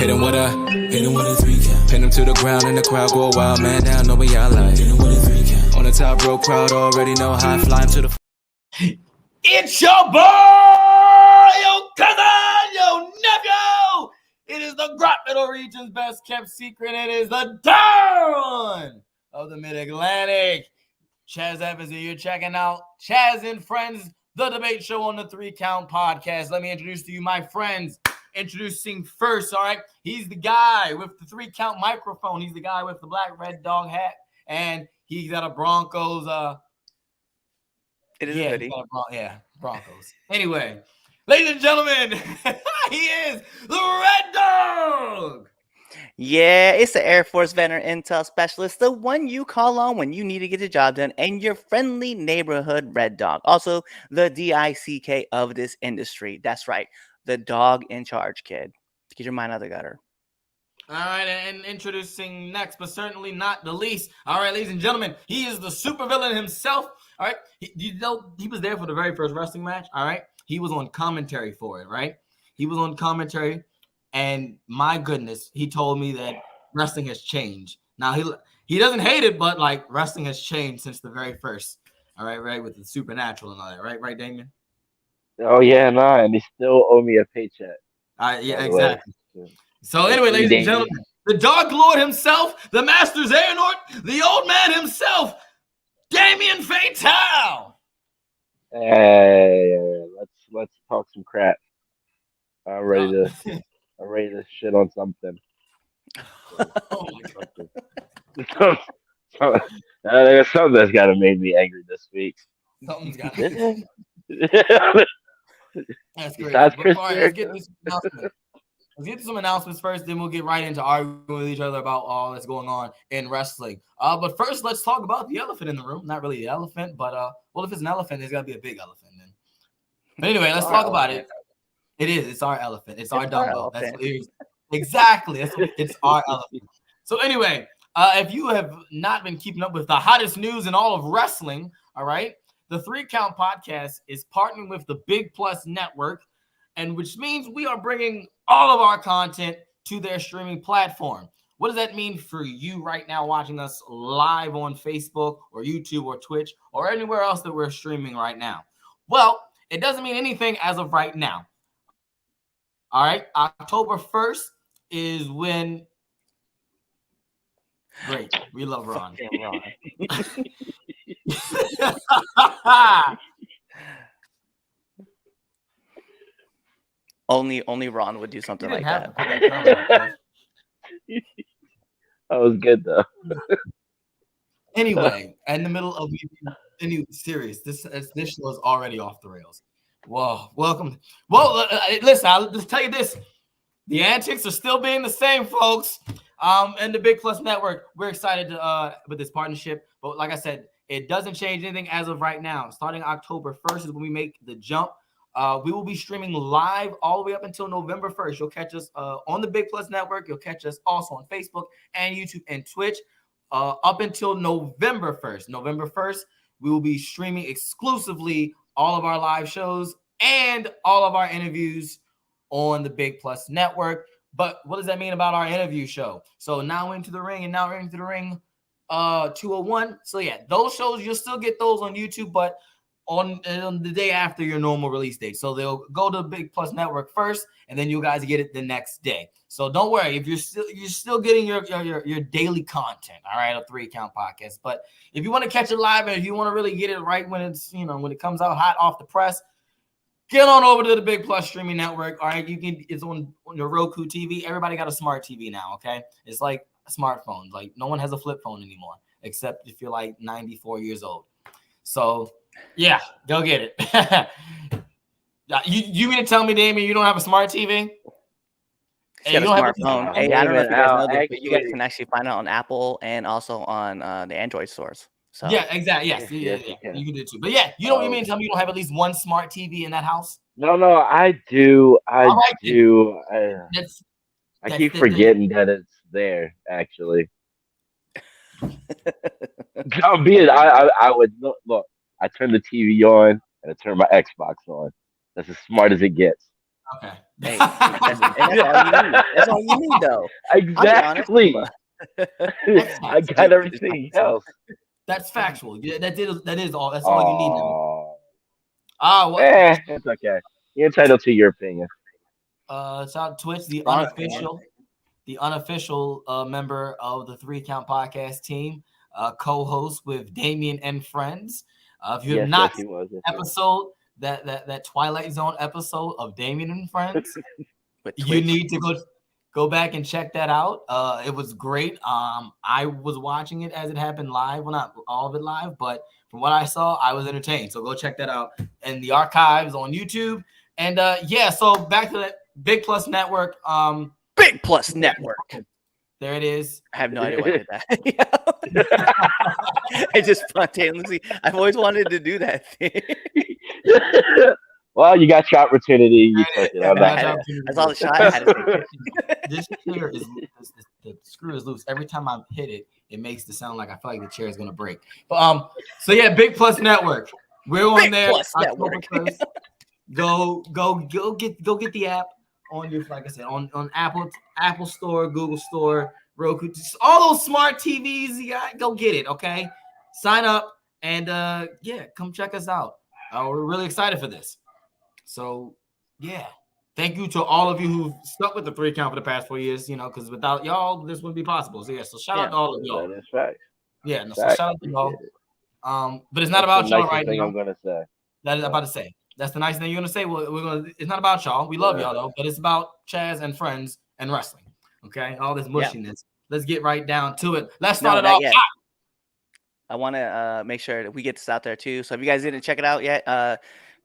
Hit him with a 3 count. Pin him to the ground and the crowd go wild, man down, know what y'all like. Hit him with a 3 count. On the top row, crowd already know how I fly him to the. It's your boy, your cousin, your nephew. It is the Grot Middle Region's best kept secret. It is the Dawn of the Mid-Atlantic. Chaz Evans, and you're checking out Chaz and Friends, the debate show on the 3 Count podcast. Let me introduce to you my friends. Introducing first, all right, he's the guy with the 3 Count microphone. He's the guy with the black red dog hat, and he's got a Broncos. It is a hoodie. Broncos. Anyway, ladies and gentlemen, he is the Red Dog. Yeah, it's the Air Force veteran intel specialist, the one you call on when you need to get the job done, and your friendly neighborhood Red Dog. Also, the DICK of this industry. That's right, the dog in charge, kid. Get your mind out of the gutter. All right, and introducing next, but certainly not the least. All right, ladies and gentlemen, he is the supervillain himself. All right, he was there for the very first wrestling match. All right, he was on commentary for it. Right, he was on commentary, and my goodness, he told me that wrestling has changed. Now he doesn't hate it, but like wrestling has changed since the very first. All right, right, with the supernatural and all that. Right, Damien. Oh yeah, nah, and they still owe me a paycheck. Yeah, exactly. So anyway, ladies and gentlemen, the Dog Lord himself, the Master Xehanort, the old man himself, Damien Fatal. Hey, let's talk some crap. I'm ready to shit on something. Oh my God. There's something that's gotta make me angry this week. Something's got That's great. Besides All right, let's get this announcement. Let's get to some announcements first, then we'll get right into arguing with each other about all that's going on in wrestling. But first, let's talk about the elephant in the room. Not really the elephant, but well, if it's an elephant, there's got to be a big elephant then. But anyway, let's talk about it. It is. It's our elephant. It's our Dumbo. That's what it is. Exactly. It's our elephant. So anyway, if you have not been keeping up with the hottest news in all of wrestling, all right, the 3 Count podcast is partnering with the Big Plus Network, and which means we are bringing all of our content to their streaming platform. What does that mean for you right now watching us live on Facebook or YouTube or Twitch or anywhere else that we're streaming right now? Well, it doesn't mean anything as of right now. All right, October 1st is when... Great, we love Ron. Only Ron would do something like that. That was good though. Anyway, in the middle of any serious, this show is already off the rails. Whoa, welcome. Well, listen, I'll just tell you this: the antics are still being the same, folks. And the Big Plus Network, we're excited with this partnership. But like I said, it doesn't change anything as of right now. Starting October 1st is when we make the jump. We will be streaming live all the way up until November 1st. You'll catch us on the Big Plus Network. You'll catch us also on Facebook and YouTube and Twitch up until November 1st. November 1st, we will be streaming exclusively all of our live shows and all of our interviews on the Big Plus Network. But what does that mean about our interview show? So now Into the Ring and now Into the Ring 201. So yeah, those shows, you'll still get those on YouTube, but on the day after your normal release date. So they'll go to the Big Plus Network first, and then you guys get it the next day. So don't worry, if you're still getting your daily content, all right, a 3 Count podcast. But if you want to catch it live and if you want to really get it right when it's, when it comes out hot off the press, get on over to the Big Plus streaming network. All right, it's on your Roku TV. Everybody got a smart TV now, okay? It's like smartphones. Like no one has a flip phone anymore, except if you're like 94 years old. So yeah, go get it. You mean to tell me, Damien, you don't have a smart TV? Hey, you don't have a smartphone. Hey, I don't know if you guys know this, but you guys can actually find it on Apple and also on the Android stores. So yeah, exactly. Yes, yeah. You can do it too. But yeah, you mean to tell me you don't have at least one smart TV in that house? No, I do. I do. I keep forgetting that it's there. Actually, I would look. I turn the TV on and I turn my Xbox on. That's as smart as it gets. Okay. Hey, that's all you need. That's all you need, though. Exactly. That's I facts. got everything else. That's factual. Yeah, that is all. That's all you need now. Oh, What? it's okay. You're entitled to your opinion. Shout out Twitch, the Strong opinion. unofficial member of the 3 Count Podcast team, co-host with Damien and Friends. If you have not Yes, he was. Yes, he was. episode that Twilight Zone episode of Damien and Friends, With you Twitch. need to go back and check that out. It was great. I was watching it as it happened live. Well, not all of it live, but from what I saw, I was entertained. So go check that out in the archives on YouTube. And so back to that Big Plus Network. Big Plus Network. There it is. I have no idea why I did that. I just spontaneously. I've always wanted to do that thing. Well, you got your opportunity. You took it. That's all the shot I had to take. This chair is the screw is loose. Every time I hit it, it makes the sound like I feel like the chair is gonna break. But so yeah, Big Plus Network. We're on Big there. Plus Network. Go get the app on your, like I said, on Apple Store, Google Store, Roku, just all those smart TVs you got. Go get it, okay? Sign up and come check us out. We're really excited for this. So yeah, thank you to all of you who've stuck with the 3 Count for the past 4 years. Because without y'all, this wouldn't be possible. So so shout out to all of y'all. That is right. Yeah, so shout out to y'all. But it's not about y'all right now. I'm gonna say. That is I'm about to say. That's the nice thing you're gonna say. Well, it's not about y'all. We love y'all though, but it's about Chaz and Friends and wrestling. Okay, all this mushiness. Yeah. Let's get right down to it. Let's start it off. I want to make sure that we get this out there too. So if you guys didn't check it out yet,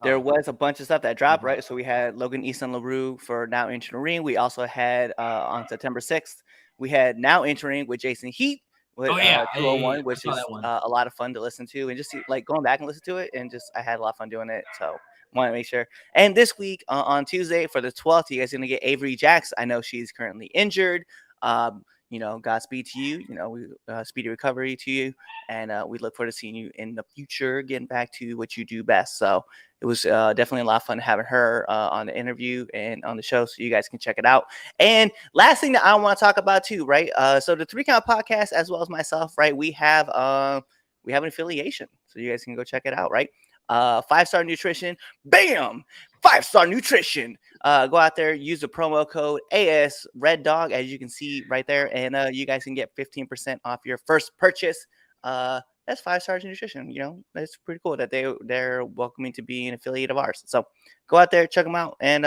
there was a bunch of stuff that dropped, right? So we had Logan Easton LaRue for Now Entering the Ring. We also had on September 6th, we had Now Entering with Jason Heat with 201, which is a lot of fun to listen to, and just like going back and listen to it, and just I had a lot of fun doing it. So want to make sure. And this week on Tuesday for the 12th, you guys are gonna get Avery Jacks. I know she's currently injured. Godspeed to you. We speedy recovery to you, and we look forward to seeing you in the future, getting back to what you do best. So it was definitely a lot of fun having her on the interview and on the show, so you guys can check it out. And last thing that I want to talk about too, right? So the 3 Count Podcast, as well as myself, right? We have an affiliation, so you guys can go check it out, right? 5-Star Nutrition, bam! 5-Star Nutrition. Go out there, use the promo code AS Red Dog, as you can see right there, and you guys can get 15% off your first purchase. That's 5-Star Nutrition. That's pretty cool that they're welcoming to be an affiliate of ours. So go out there, check them out, and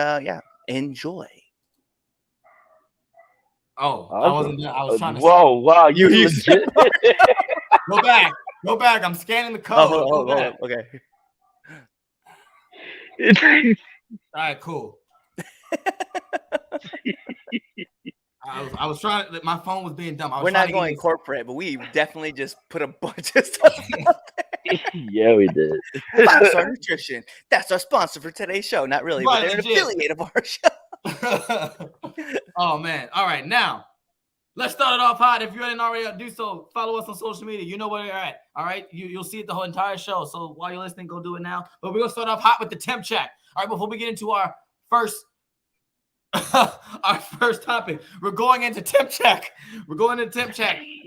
enjoy. Oh, I wasn't there. I was trying to. Whoa, wow, you legit. Go back. I'm scanning the code. Oh, okay. All right, cool. I was trying to. My phone was being dumb. We're not going corporate, but we definitely just put a bunch of stuff out there. Yeah, we did. 5-Star Nutrition. That's our sponsor for today's show. Not really, but they're an affiliate of our show. Oh man! All right, now let's start it off hot. If you didn't already do so, follow us on social media. You know where you're at. All right, you'll see it the whole entire show. So while you're listening, go do it now. But we're gonna start off hot with the temp check. All right, before we get into our first topic, we're going into temp check.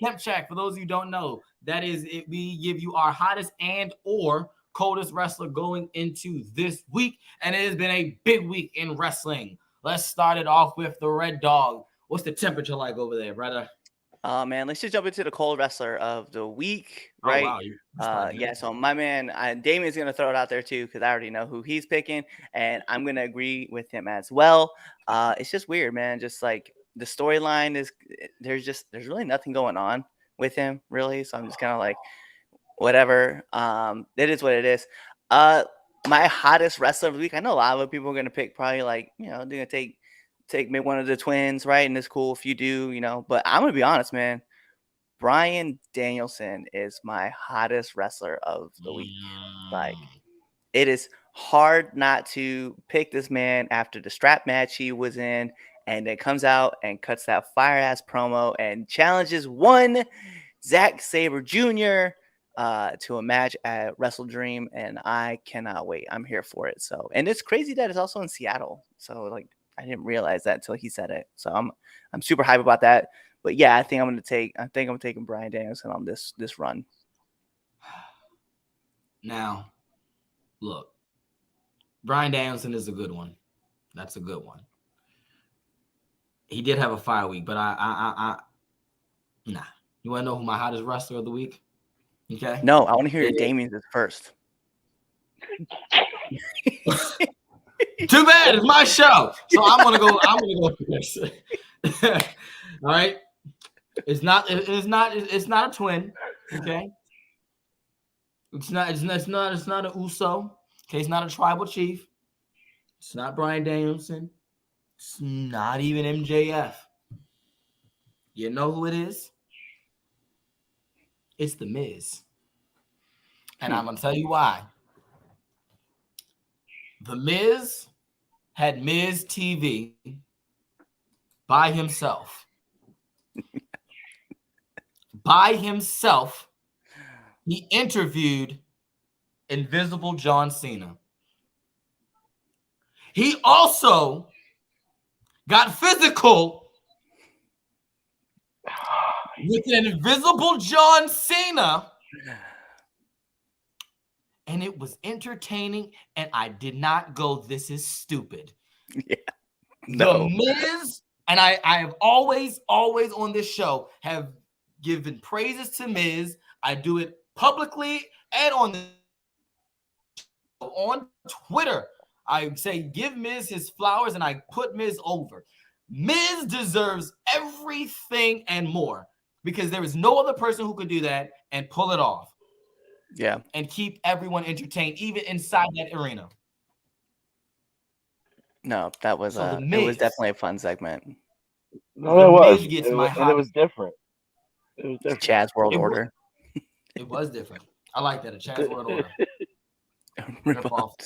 Temp check. For those of you who don't know, that is it. We give you our hottest and or coldest wrestler going into this week, and it has been a big week in wrestling. Let's start it off with the Red Dog. What's the temperature like over there, brother? Man, let's just jump into the cold wrestler of the week, right? Oh, wow. So my man, Damien's going to throw it out there too, because I already know who he's picking, and I'm going to agree with him as well. It's just weird, man. Just like the storyline is, there's really nothing going on with him, really. So I'm just kind of like, whatever. It is what it is. My hottest wrestler of the week, I know a lot of people are going to pick probably like, they're going to take maybe one of the twins, right? And it's cool if you do, but I'm going to be honest, man. Bryan Danielson is my hottest wrestler of the week. Like, it is hard not to pick this man after the strap match he was in, and then comes out and cuts that fire-ass promo and challenges one Zack Sabre Jr. to a match at Wrestle Dream, and I cannot wait. I'm here for it. So, and it's crazy that it's also in Seattle. So, like, I didn't realize that until he said it. So I'm super hype about that. But yeah, I think I'm taking Bryan Danielson on this run. Now, look, Bryan Danielson is a good one. That's a good one. He did have a fire week, but nah. You want to know who my hottest wrestler of the week? Okay. No, I want to hear your Damien's first. Too bad, it's my show. So I'm gonna go first. All right. It's not a twin. Okay. It's not an Uso. Okay, it's not a tribal chief. It's not Bryan Danielson. It's not even MJF. You know who it is? It's The Miz. And I'm gonna tell you why. The Miz had Miz TV by himself. By himself, he interviewed Invisible John Cena. He also got physical with an Invisible John Cena, and it was entertaining, and I did not go, this is stupid. Yeah. No. The Miz, and I have always on this show have given praises to Miz. I do it publicly and on Twitter. I say give Miz his flowers, and I put Miz over. Miz deserves everything and more, because there is no other person who could do that and pull it off. Yeah. And keep everyone entertained, even inside that arena. No, that was it was definitely a fun segment. No, it was. And it was different. It was different. Chaz World Order. It was different. I like that. A Chaz World Order. Rip off.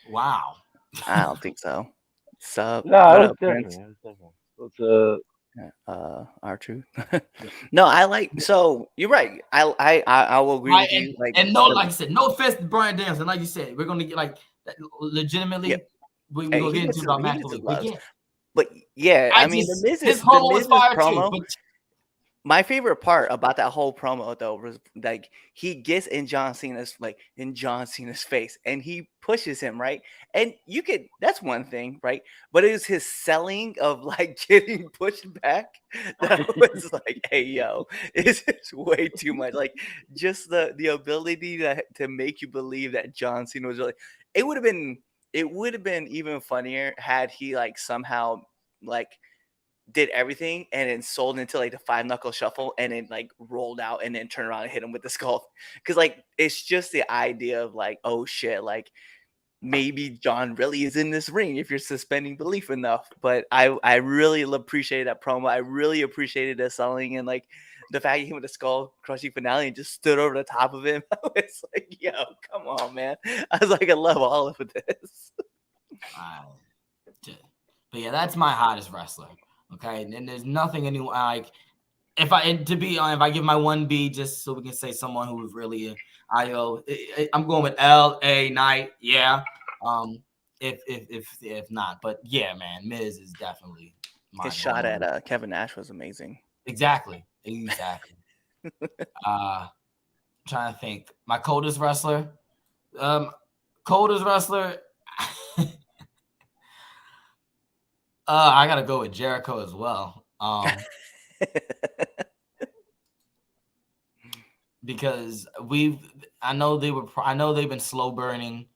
Wow. I don't think so. No, it was different. R-Truth. No, I like. So you're right. I will agree with you. Like I said, no offense to Bryan Danielson. Like you said, we're gonna get like legitimately. Yep. We're gonna get into about match of the week. But yeah, I mean, the Miz's promo. Too, my favorite part about that whole promo, though, was like he gets in John Cena's face, and he pushes him, right? And that's one thing, right? But it was his selling of like getting pushed back that was like, hey, yo, it's way too much. Like just the ability to make you believe that John Cena was really. It would have been even funnier had he like somehow like did everything and then sold into like the 5-knuckle shuffle and then like rolled out and then turned around and hit him with the skull. Because like it's just the idea of like, oh shit, like maybe John really is in this ring if you're suspending belief enough. But I really appreciated that promo. I really appreciated the selling and like the fact he hit with the skull crushing finale and just stood over the top of him. I was like, yo, come on, man. I was like, I love all of this. But yeah, that's my hottest wrestler. Okay, and there's nothing anyone like. If I give my 1B just so we can say someone who really I'm going with LA Knight. Yeah. If not, but yeah, man, Miz is definitely his shot at Kevin Nash was amazing. Exactly. Trying to think. My coldest wrestler. I gotta go with Jericho as well. Because I know they've been slow burning,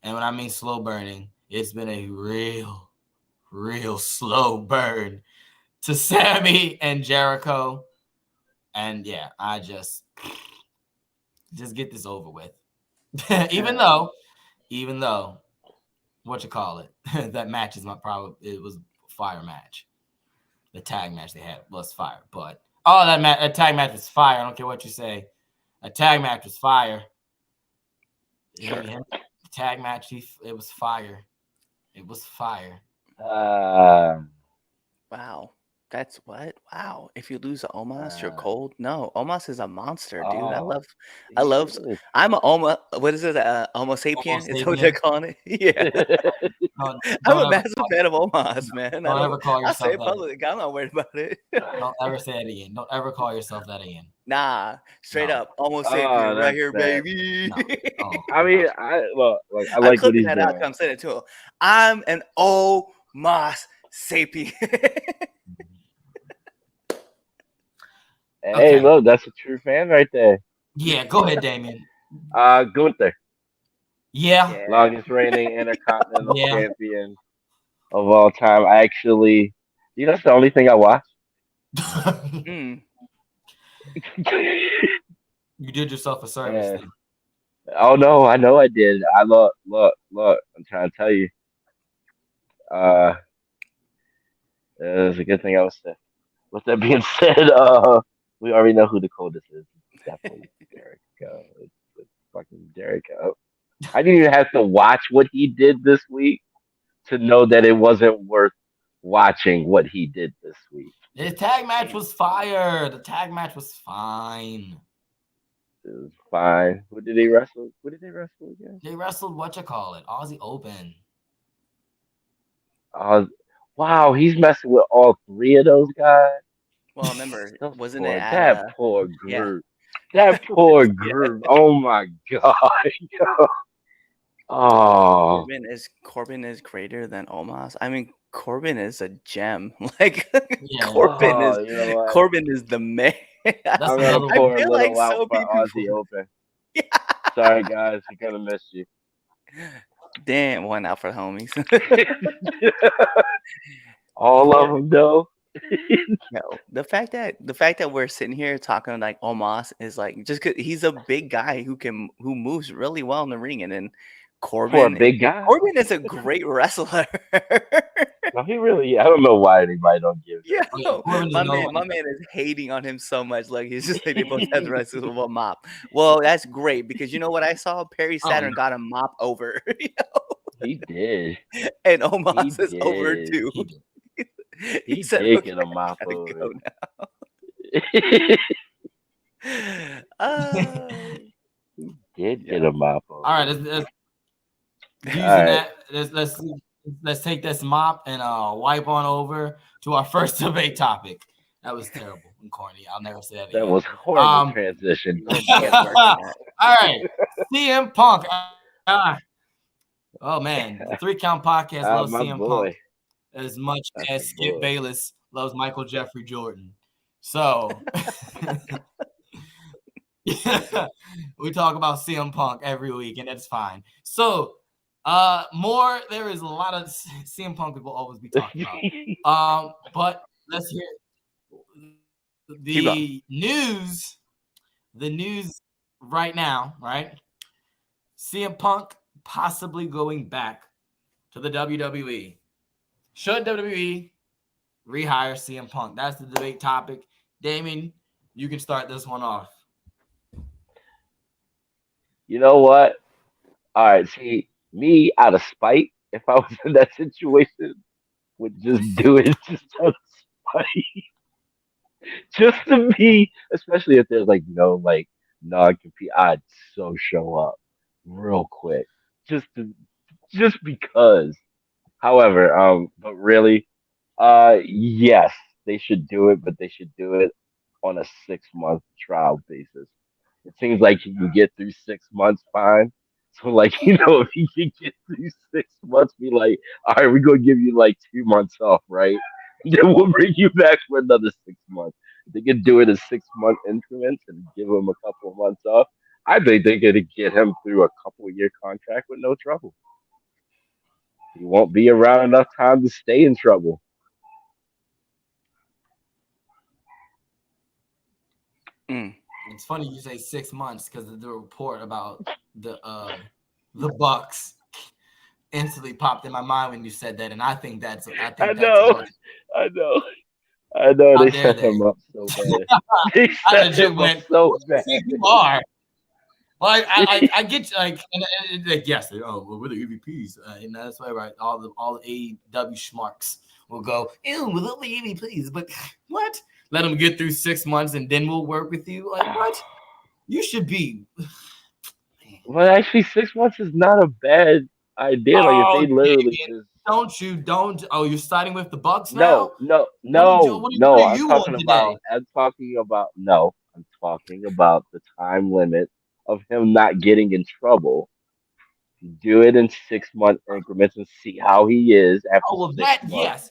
and when I mean slow burning, it's been a real slow burn to Sammy and Jericho. And yeah, I just get this over with. even though what you call it, that match is it was a fire match. The tag match they had was fire, but that tag match was fire. I don't care what you say. A tag match was fire. Sure. The tag match, it was fire. It was fire. Wow. That's what? Wow. If you lose to Omos, you're Uh, cold? No, Omos is a monster, dude. I oh, love I he love is. I'm a Oma what is it? Homo Homo sapien? Is that what they're sapien. calling it? Yeah. Don't, I'm don't a ever massive call, fan of Omos, man. don't ever call I'll say yourself it that. publicly. I'm not worried about it. Don't ever say it again. Don't ever call yourself that again. Nah, straight No, up. Homo Oh, sapien right that's here, sad. baby. no. Oh, I mean, I look, like I I'm like what clipping he's that out. doing. I'm sending it to him. I'm an Omos sapien. Hey, okay. look, that's a true fan right there. Yeah, go ahead, Damien. Gunther, Yeah, Yeah. longest reigning Intercontinental yeah. Champion of all time. I actually, that's the only thing I watch. Mm. You did yourself a service And then. oh no, I know I did. I look. I'm trying to tell you. Uh, it's a good thing I was there. With that being said, we already know who the coldest is. It's definitely Derek. It's fucking Derek. I didn't even have to watch what he did this week to know that it wasn't worth watching what he did this week. The tag match was fire. The tag match was fine. It was fine. Who did he wrestle? Who did they wrestle again? They wrestled Aussie Open. Uh, wow, he's messing with all three of those guys. Well, remember, Those wasn't it poor, at that poor yeah. group. That poor Yeah. group. Oh my god. Oh, Corbin is greater than Omos. I mean, Corbin is a gem. Like Yeah. you know what? Corbin is the man. That's I'm gonna another I pour a feel little like out so for many Aussie people. Open. Sorry guys, we're gonna miss you. Damn, one out for the homies. All of them though. No, the fact that we're sitting here talking like Omos is like just 'cause he's a big guy who moves really well in the ring, and then For a Corbin big guy. Corbin is a great wrestler. No, he really. I don't know why anybody don't give Yeah, him. Oh, yeah, Corbin is another my one. man is hating on him so much. Like he's just like they both have the wrestlers with a mop. Well, that's great because you know what I saw? Perry Oh, Saturn got a mop over, He did. and He Omos is over did. too. He did. He He said, did "Okay, get a mop I gotta over. go now." He did Yeah. get a mop over. All right, let's using All right. that. Let's take this mop and wipe on over to our first debate topic. That was terrible and corny. I'll never say that again. That was horrible transition. Don't do Can't that. work on that. All right, CM Punk. Oh man, the 3 Count Podcast loves My CM boy. Punk as much That's as a Skip boy. Bayless loves Michael Jeffrey Jordan. So we talk about CM Punk every week, and that's fine. So there is a lot of CM Punk will always be talking about. But let's hear the news. The news right now, right? CM Punk possibly going back to the WWE. Should WWE rehire CM Punk? That's the debate topic. Damien, you can start this one off. You know what? All right. See, me out of spite, if I was in that situation, would just do it just out of spite. Just to be, especially if there's like no like non-compete, I'd so show up real quick. Just because. However, but really, yes, they should do it, but they should do it on a 6 month trial basis. It seems like he can get through 6 months fine. So like, if he can get through 6 months, be like, all right, we're gonna give you like 2 months off, right? Then we'll bring you back for another 6 months. If they could do it in 6 month increments and give him a couple of months off, I think they could get him through a couple year contract with no trouble. He won't be around enough time to stay in trouble. Mm. It's funny you say 6 months because the report about the Bucks instantly popped in my mind when you said that, and I think that's I know. They set him up so bad. They set him up so bad. You are. Like I get like yes, we're the EVPs, and that's why right. All the AEW schmarks will go, ew, leave me, please. But what? Let them get through 6 months and then we'll work with you. Like, what? You should be. Well, actually, 6 months is not a bad idea. Like if Oh, they literally Damien, just don't. Oh, you're siding with the Bucks no, now? no, What no, no. are you on today? I'm talking about no. I'm talking about the time limit of him not getting in trouble. Do it in 6 month increments and see how he is after Oh, well, six that, months. yes.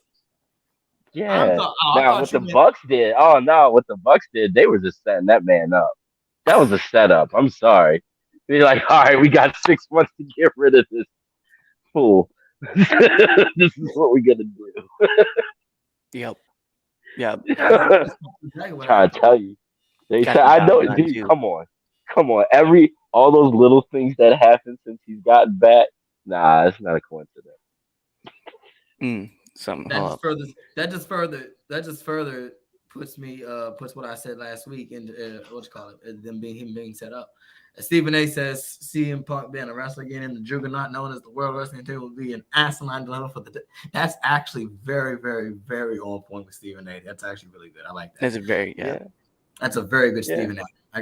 Yeah. I Now what thought the you meant. Bucks did? Oh no, what the Bucks did? They were just setting that man up. That was a setup. I'm sorry. They're like, all right, we got 6 months to get rid of this fool. This is what we're gonna do. Yep. Yep. That's exactly what Trying to happened. tell you. They Got said, the I job know, done dude. too. Come on. All those little things that happened since he's gotten back. Nah, it's not a coincidence. Something. That Hold just up. further puts what I said last week into what you call it, them being set up. Stephen A says CM Punk being a wrestler again in the juggernaut known as the World Wrestling Team will be an asinine dilemma for the. That's actually very, very, very on point with Stephen A. That's actually really good. I like that. That's a very Yeah. That's a very good Yeah. Stephen A. I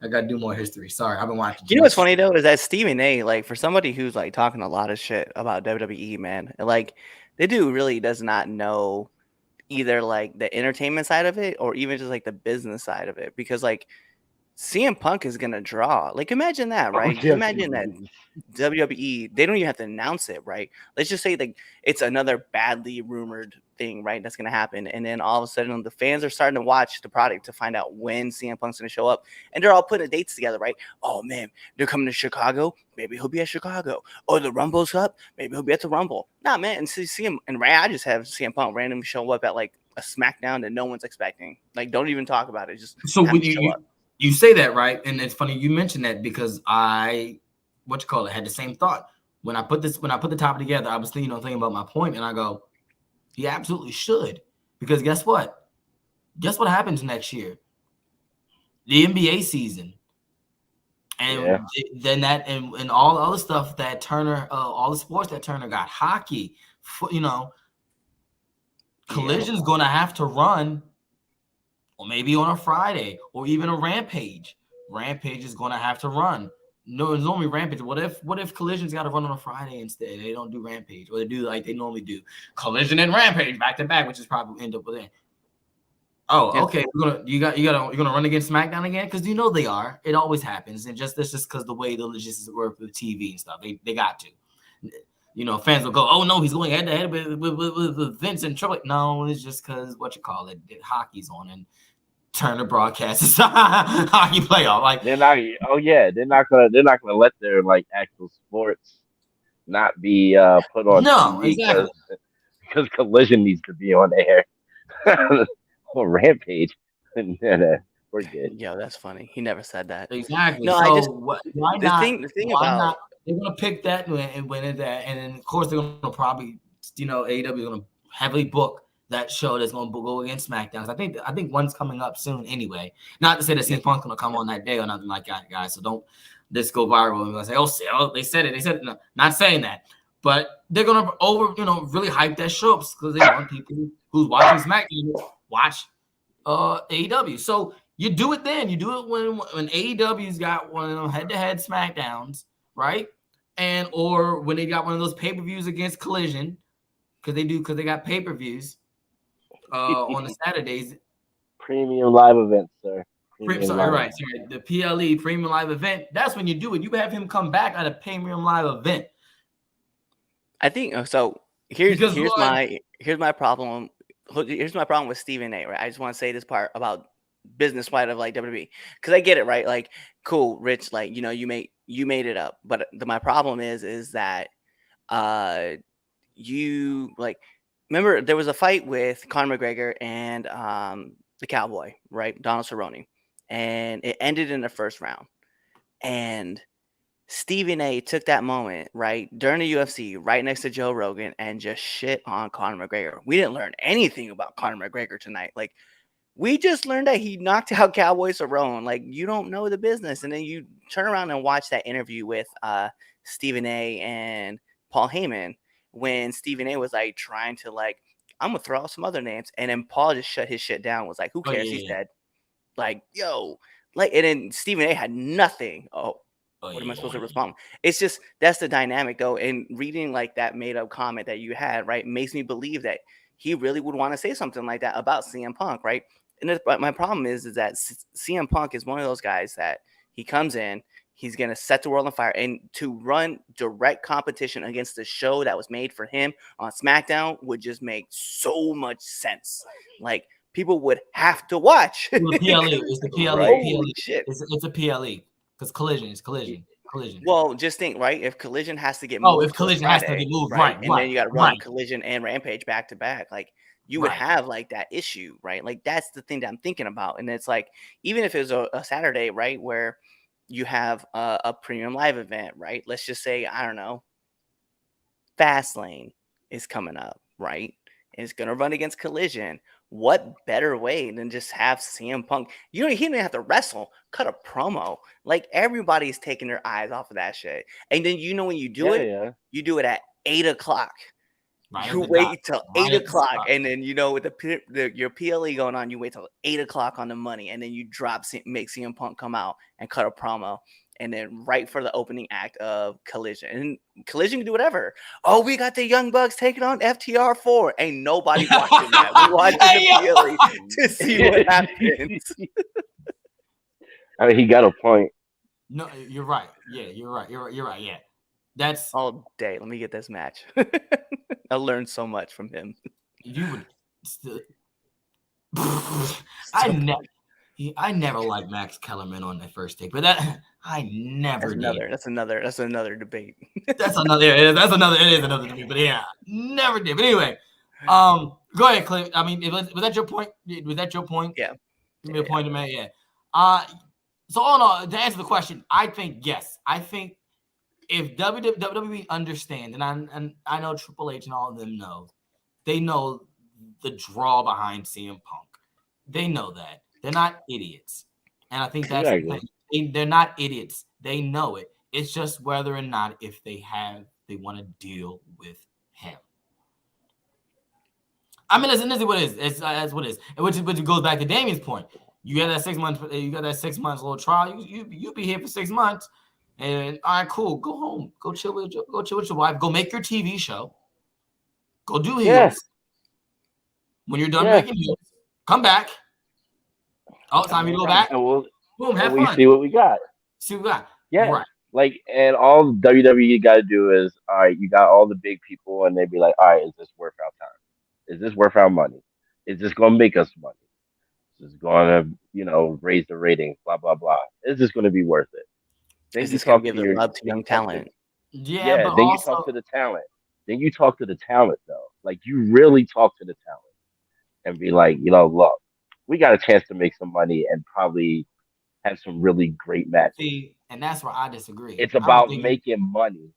got to do more history. Sorry, I've been watching. You know what's funny though is that Stephen A. Like for somebody who's like talking a lot of shit about WWE, man, like the dude really does not know either like the entertainment side of it or even just like the business side of it because like CM Punk is gonna draw. Like imagine that, Oh, right? Just yes, imagine that WWE, they don't even have to announce it, right? Let's just say like it's another badly rumored thing, right? That's gonna happen, and then all of a sudden the fans are starting to watch the product to find out when CM Punk's gonna show up, and they're all putting dates together, right? Oh man, they're coming to Chicago. Maybe he'll be at Chicago. Oh, the Rumble's up. Maybe he'll be at the Rumble. Nah, man. And see him, and I just have CM Punk randomly show up at like a SmackDown that no one's expecting. Like, don't even talk about it. Just So have when him show up. you say that, right? And it's funny you mentioned that because had the same thought. When I put the topic together, I was thinking about my point, and I go, he absolutely should. Because guess what? Guess what happens next year? The NBA season. And then that and all the other stuff that Turner, all the sports that Turner got, hockey, Collision's going to have to run, or maybe on a Friday, or even a Rampage. Rampage is going to have to run. No, it's normally Rampage. What if Collision's got to run on a Friday instead? They don't do Rampage, or they do like they normally do Collision and Rampage back to back, which is probably end up with it. Oh, okay. You're gonna run against SmackDown again because they are. It always happens, and that's just because the way the logistics work with TV and stuff. They got to. Fans will go, oh no, he's going head to head with Vince and Triple. No, it's just because hockey's on and Turner broadcasts hockey playoff. Like they're not. Oh yeah, they're not gonna let their like actual sports not be put on no, TV exactly. because Collision needs to be on air. Or Rampage. We're good. Yo, that's funny. He never said that. Exactly. No, so why why about not? They're gonna pick that and win it that, and then of course they're gonna probably AEW is gonna heavily book that show that's gonna go against SmackDown. I think one's coming up soon anyway. Not to say that CM Punk's gonna come on that day or nothing like that, guys. So don't this go viral and gonna say, oh, they said it. They said it. No, not saying that, but they're gonna really hype that show up because they want people who's watching SmackDown to watch AEW. So you do it then. You do it when AEW's got one of them head-to-head SmackDowns, right? And or when they got one of those pay-per-views against Collision, because they got pay-per-views on the Saturdays. Premium live event, sir. Sorry. The PLE Premium Live Event. That's when you do it. You have him come back at a Premium Live Event. I think so. Here's my problem. Here's my problem with Stephen A. Right, I just want to say this part about business wide of like WWE because I get it, right? Like, cool, Rich, like you made it up, but my problem is that you like remember there was a fight with Conor McGregor and the Cowboy, right? Donald Cerrone, and it ended in the first round, and Stephen A took that moment, right, during the UFC, right next to Joe Rogan, and just shit on Conor McGregor. We didn't learn anything about Conor McGregor tonight. Like, we just learned that he knocked out Cowboy Cerrone. Like, you don't know the business. And then you turn around and watch that interview with Stephen A and Paul Heyman when Stephen A was, like, trying to, like, I'm gonna throw out some other names, and then Paul just shut his shit down. Was like, who cares? He's dead. Like, yo, like, and then Stephen A had nothing. What am I supposed to respond? It's just that's the dynamic though. And reading like that made up comment that you had, right, makes me believe that he really would want to say something like that about CM Punk, right? And my problem is that CM Punk is one of those guys that he comes in, he's gonna set the world on fire, and to run direct competition against the show that was made for him on SmackDown would just make so much sense. Like, people would have to watch. The PLE. It's the PLE. Right? PLE. Shit. It's a PLE because collision is collision. Well, just think, right? If Collision has to get moved, if Collision has to get moved, right? And then you got to run Collision and Rampage back to back, like you would have like that issue, right? Like that's the thing that I'm thinking about, and it's like even if it was a Saturday, right, where you have a premium live event, right? Let's just say, I don't know, Fastlane is coming up, right? It's gonna run against Collision. What better way than just have CM Punk? He don't even have to wrestle, cut a promo. Like, everybody's taking their eyes off of that shit. And then when you do you do it at 8 o'clock. Right, you wait till 8 o'clock, and then with your PLE going on, you wait till 8 o'clock on the money, and then you make CM Punk come out and cut a promo. And then right for the opening act of Collision. And Collision can do whatever. Oh, we got the Young Bucks taking on FTR4. Ain't nobody watching that. We watching the PLE to see what happens. I mean, he got a point. No, you're right. Yeah, you're right. Yeah. That's all day. Let me get this match. I learned so much from him. You would still... I never liked Max Kellerman on that first take, but I never did. That's another debate. That's another debate. But yeah, never did. But anyway, go ahead, Cliff. I mean, was that your point? Was that your point? Yeah. Give me a point to make. Yeah. So all in all, to answer the question, I think yes. I think if WWE understands, and I know Triple H and all of them know, they know the draw behind CM Punk. They know that. They're not idiots. And I think that's they're not idiots. They know it. It's just whether or not if they want to deal with him. I mean, listen, this is what it is. That's what it is. And which goes back to Damien's point. You got that 6 months. You got that 6 months little trial. You be here for 6 months, and all right, cool. Go home. Go chill with your wife. Go make your TV show. Go do heels. Yes. When you're done making heels, come back. Oh, time you go back. And boom, have fun. We see what we got. Yeah. Right. Like, and all WWE got to do is, all right, you got all the big people, and they be like, all right, is this worth our time? Is this worth our money? Is this going to make us money? Is this going to, raise the ratings? Blah blah blah. Is this going to be worth it? Then is this going to give the love to young talent? Yeah. But then you talk to the talent. Then you talk to the talent, though. Like, you really talk to the talent and be like, look, we got a chance to make some money and probably have some really great matches. See, and that's where I disagree. It's about making money.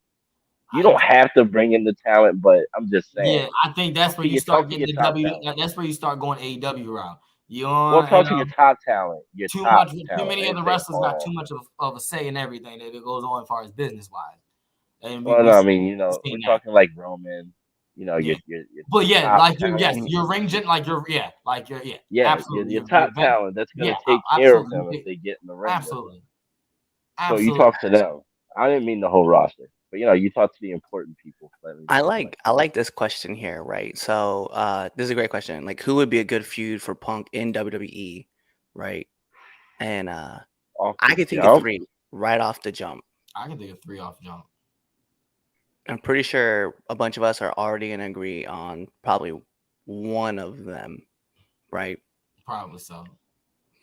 You don't have to bring in the talent, but I'm just saying. Yeah, I think that's where you start getting the W. That's where you start going AEW route. Well, talk to your top talent. Too many of the wrestlers got too much of a say in everything that goes on as far as business wise. We're talking like Roman. Your but your ring gen, absolutely. Your top talent that's gonna take care of them if they get in the ring. Absolutely. So you talk to them. I didn't mean the whole roster, but you talk to the important people. I like this question here, right? So this is a great question. Like, who would be a good feud for Punk in WWE, right? And I could think of 3 right off the jump. I can think of 3 off the jump. I'm pretty sure a bunch of us are already going to agree on probably one of them, right? Probably so.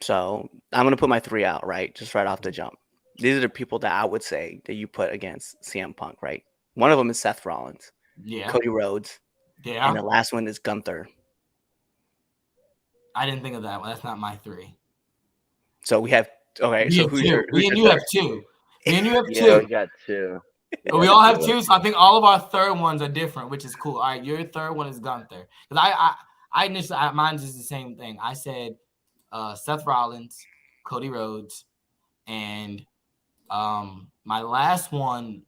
So I'm going to put my 3 out, right? Just right off the jump. These are the people that I would say that you put against CM Punk, right? One of them is Seth Rollins. Yeah. Cody Rhodes. Yeah. And the last one is Gunther. I didn't think of that one. That's not my 3. So we have, okay. So who's your you have 2. And you have 2. Yeah, we got 2. But we all have 2, so I think all of our third ones are different, which is cool. All right, your third one is Gunther. Because I initially, mine's is the same thing. I said Seth Rollins, Cody Rhodes, and my last one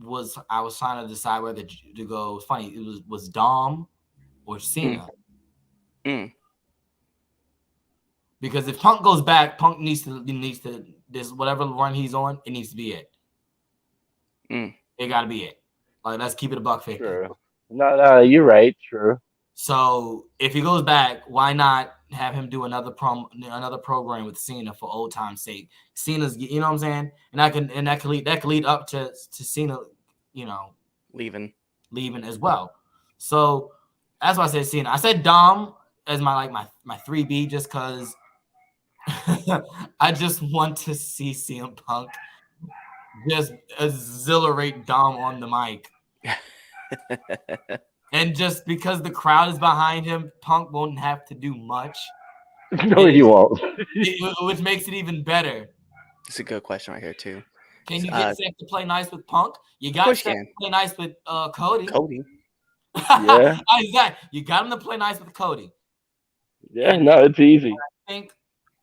was I was trying to decide whether to go. It's funny, it was Dom or Cena. Mm. Because if Punk goes back, Punk needs to this whatever run he's on, it needs to be it. It got to be it. Like, let's keep it $1.50. True. No, you're right. True. So if he goes back, why not have him do another program with Cena for old time's sake? Cena's, you know what I'm saying, and that could lead up to Cena, you know, leaving as well. So that's why I said Cena. I said Dom as my 3B just because I just want to see CM Punk just exhilarate Dom on the mic. And just because the crowd is behind him, Punk won't have to do much. No, he won't. Which makes it even better. It's a good question right here, too. Can you get Seth to play nice with Punk? You got Seth to play nice with Cody. Yeah. Exactly. You got him to play nice with Cody. Yeah, no, it's easy.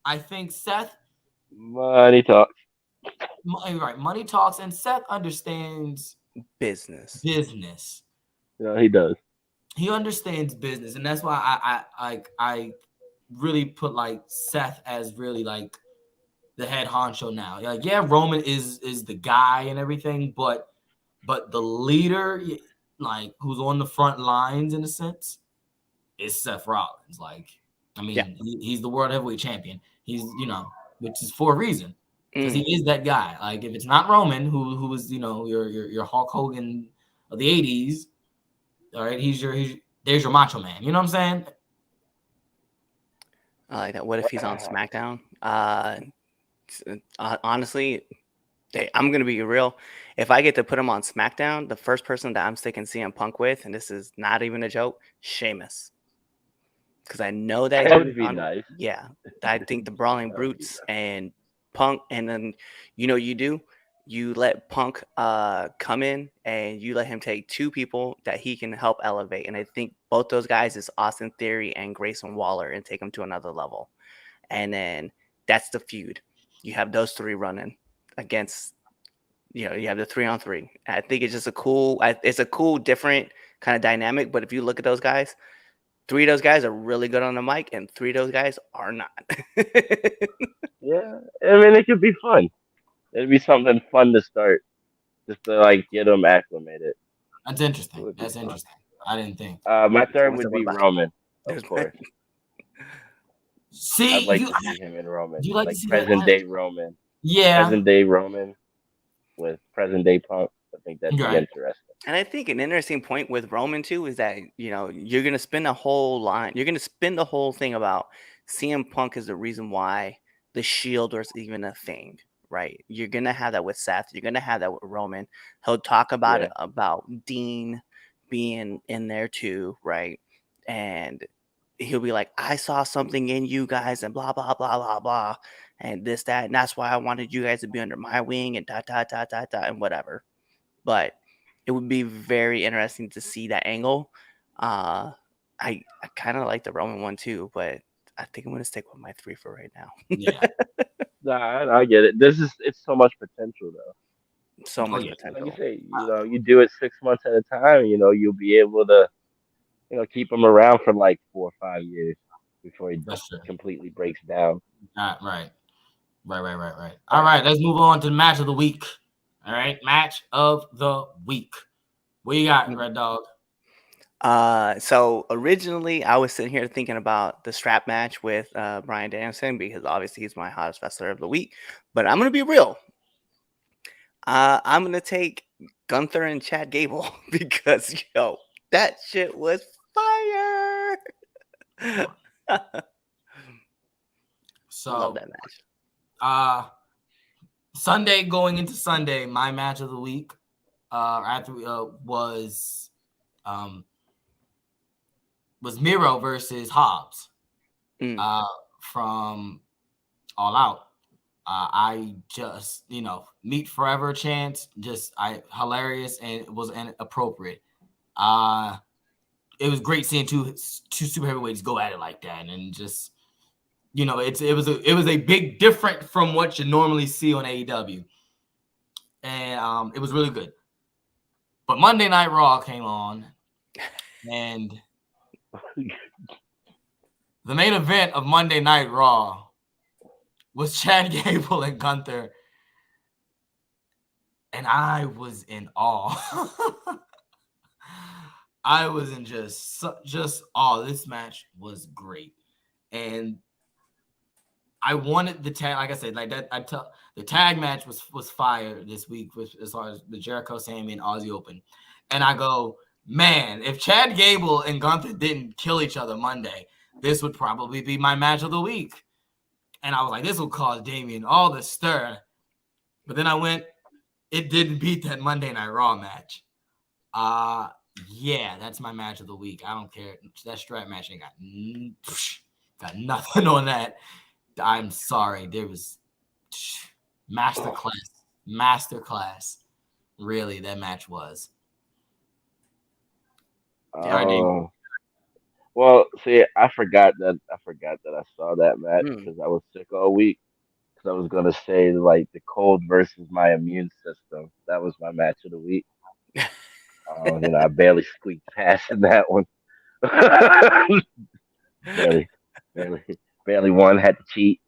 I think Seth. Money talks. Right. Money talks, and Seth understands business. Yeah, he does. He understands business, and that's why I really put like Seth as really like the head honcho now. Like, yeah, Roman is the guy and everything, but the leader, like, who's on the front lines in a sense, is Seth Rollins. Like, I mean, he's the world heavyweight champion. He's, you know, which is for a reason, because he is that guy. Like, if it's not Roman, who was, you know, your Hulk Hogan of the '80s, all right, there's your Macho Man. You know what I'm saying? I like that. What if he's on SmackDown? Honestly, I'm gonna be real. If I get to put him on SmackDown, the first person that I'm sticking CM Punk with, and this is not even a joke, Sheamus, because I know that would be nice. Yeah, I think the Brawling Brutes and Punk, and then you let Punk come in and you let him take two people that he can help elevate, and I think both those guys is Austin Theory and Grayson Waller, and take them to another level, and then that's the feud. You have those three running against, you know, you have the 3-on-3. I think it's just it's a cool, different kind of dynamic. But if you look at those guys, 3 of those guys are really good on the mic, and 3 of those guys are not. Yeah, I mean, it could be fun. It'd be something fun to start, just to like get them acclimated. That's interesting. That's interesting. I didn't think. My third would be Roman, of course. See, I'd like to see him in Roman, you like to see present day Roman. Yeah, present day Roman with present day Punk. I think that'd be interesting. And I think an interesting point with Roman too is that, you know, you're gonna spin the whole line. You're gonna spin the whole thing about CM Punk is the reason why the Shield was even a thing, right? You're gonna have that with Seth. You're gonna have that with Roman. He'll talk about it, about Dean being in there too, right? And he'll be like, I saw something in you guys and blah, blah, blah, blah, blah. And this, that. And that's why I wanted you guys to be under my wing and and whatever. But it would be very interesting to see that angle. I kind of like the Roman one too, but I think I'm going to stick with my 3 for right now. Yeah. Nah, I get it. It's so much potential though. So much potential. Like you say, you know, you do it 6 months at a time, you know, you'll be able to, you know, keep him around for like 4 or 5 years before he completely breaks down. Right. All right, let's move on to the match of the week. All right, match of the week. What you got, Red Dog? So originally I was sitting here thinking about the strap match with Bryan Danielson, because obviously he's my hottest wrestler of the week. But I'm gonna be real. I'm gonna take Gunther and Chad Gable because that shit was fire. So love that match. Sunday going into Sunday, my match of the week was Miro versus Hobbs from All Out. I just, meet forever chance, hilarious, and it was inappropriate. It was great seeing two super heavyweights go at it like that, and just, it was a big different from what you normally see on AEW, and it was really good. But Monday Night Raw came on, and The main event of Monday Night Raw was Chad Gable and Gunther, and I was in awe. I was in just awe. This match was great, and I wanted the tag. Like I said, like that. The tag match was fire this week with as far as the Jericho, Sammy, and Aussie Open, and I go, man, if Chad Gable and Gunther didn't kill each other Monday, this would probably be my match of the week. And I was like, this will cause Damien all the stir. But then I went, it didn't beat that Monday Night Raw match. Yeah, that's my match of the week. I don't care. That strap match ain't got nothing on that. I'm sorry. There was masterclass. Really, that match was. Well, see, I forgot that I saw that match because I was sick all week. Because I was gonna say like the cold versus my immune system. That was my match of the week. I barely squeaked past in that one. barely won. Had to cheat.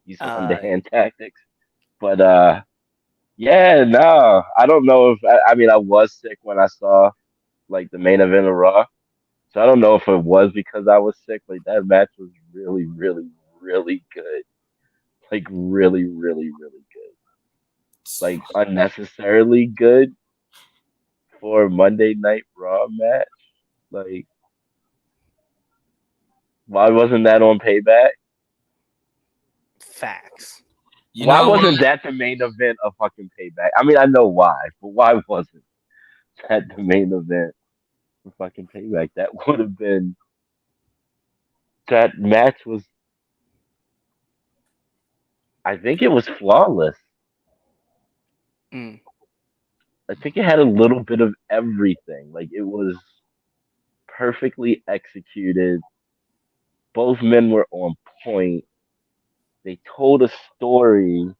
Use some underhand tactics. But yeah, no, I don't know if I mean I was sick when I saw like the main event of Raw. So I don't know if it was because I was sick. Like that match was really, really, really good. Like really, really, really good. Like unnecessarily good for a Monday Night Raw match. Like why wasn't that on Payback? Facts. Why wasn't that the main event of fucking Payback? I mean, I know why, but why wasn't that the main event for fucking Payback? That would have been. That match was. I think it was flawless. Mm. I think it had a little bit of everything. Like it was perfectly executed. Both men were on point. They told a story.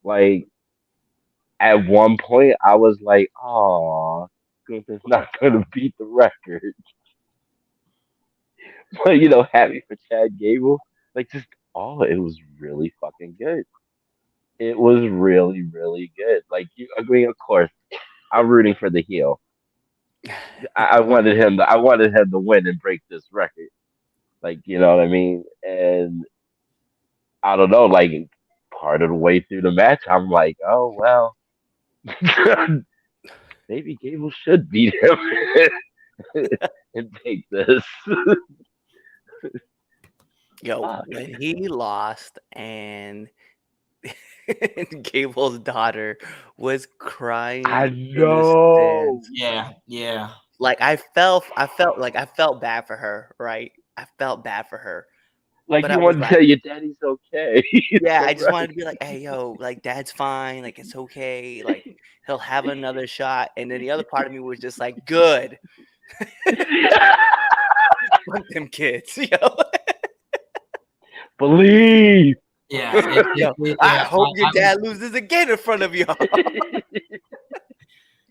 Like at one point, I was like, "Oh, Gunther's not gonna beat the record." But happy for Chad Gable. Like just it was really fucking good. It was really, really good. Like I mean, of course, I'm rooting for the heel. I wanted him to win and break this record. Like, you know what I mean? And I don't know, like part of the way through the match, I'm like, oh well, maybe Gable should beat him and take this. Yo, when he lost and Gable's daughter was crying. I know. Yeah. Like I felt bad for her, right? I felt bad for her. Like you wanted to tell your daddy's okay. Yeah, I just wanted to be like, hey, yo, like dad's fine, like it's okay, like he'll have another shot. And then the other part of me was just like, good. Fuck them kids, yo. Believe. Yeah. I hope your dad loses again in front of y'all.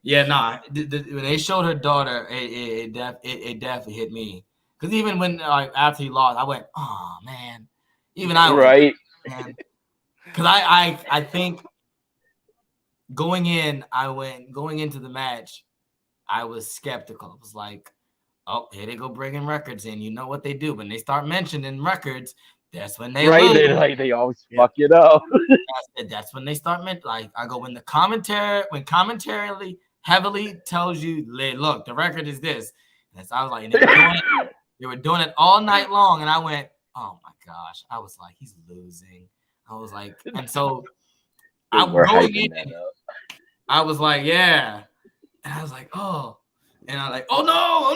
Yeah, nah. When they showed her daughter, it definitely hit me. Because even when after he lost, I went, oh man. Even I went, right. Because I think going into the match, I was skeptical. It was like, oh, here they go bringing records in. You know what they do when they start mentioning records. That's when they lose. They always fuck it up. That's when they start like I go when commentary heavily tells you, look, the record is this. And so I was like, they were doing it all night long, and I went, oh my gosh. I was like, he's losing. I was like, and so I'm going in. I was like, yeah. And I was like, oh. And I was like, oh no.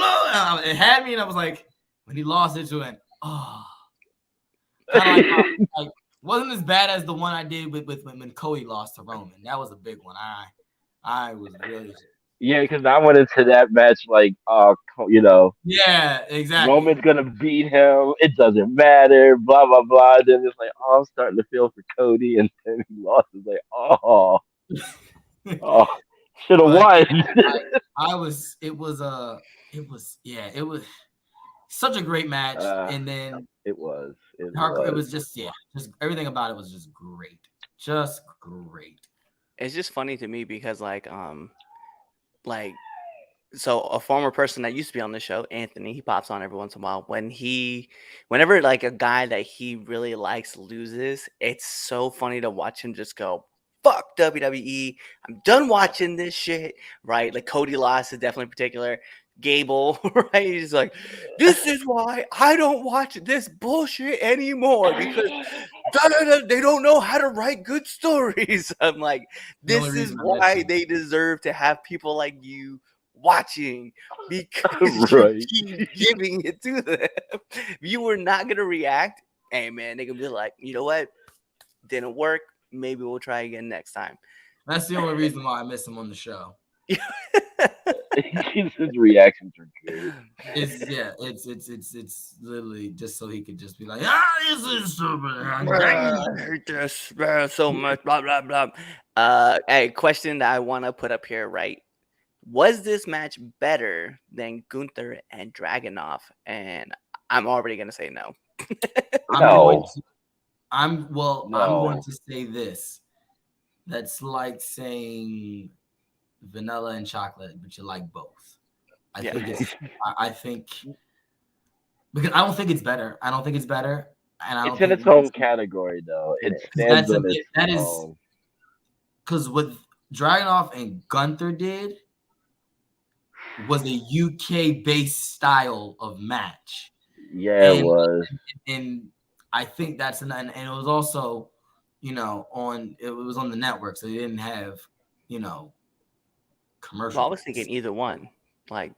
And it had me, and I was like, when he lost it, went, oh. Kind of like wasn't as bad as the one I did with when Cody lost to Roman. That was a big one. I was really. Yeah, because I went into that match like, yeah, exactly. Roman's gonna beat him. It doesn't matter. Blah blah blah. Then it's like, oh, I'm starting to feel for Cody, and then he lost. It's like, oh, Should have But won. it was such a great match. And then It was. It it was. was just everything about it was just great. Just great. It's just funny to me because like so a former person that used to be on the show, Anthony, he pops on every once in a while. Whenever like a guy that he really likes loses, it's so funny to watch him just go, fuck WWE. I'm done watching this shit. Right? Like Cody lost is definitely particular. Gable, right? He's like, this is why I don't watch this bullshit anymore because they don't know how to write good stories. I'm like, The only this is reason I why mentioned they deserve to have people like you watching because Right. you keep giving it to them. If you were not gonna react, hey man, they can be like, you know what? Didn't work. Maybe we'll try again next time. that's the only reason why I miss him on the show. His reactions are great. It's literally just so he could just be like, this is stupid. I hate this so much. Blah blah blah. A question that I want to put up here, right? Was this match better than Gunther and Dragunov? And I'm already gonna say no. No. I'm No. going to say this. That's like saying vanilla and chocolate, but you like both. I think because I don't think it's better. I don't think it's better, and I don't It's in think its own category, though. It stands on its that is own. because what Dragunov and Gunther did was a UK based style of match. Yeah, it was. And I think that's and it was also, it was on the network, so they didn't have, commercial. Well, I was thinking either one. Like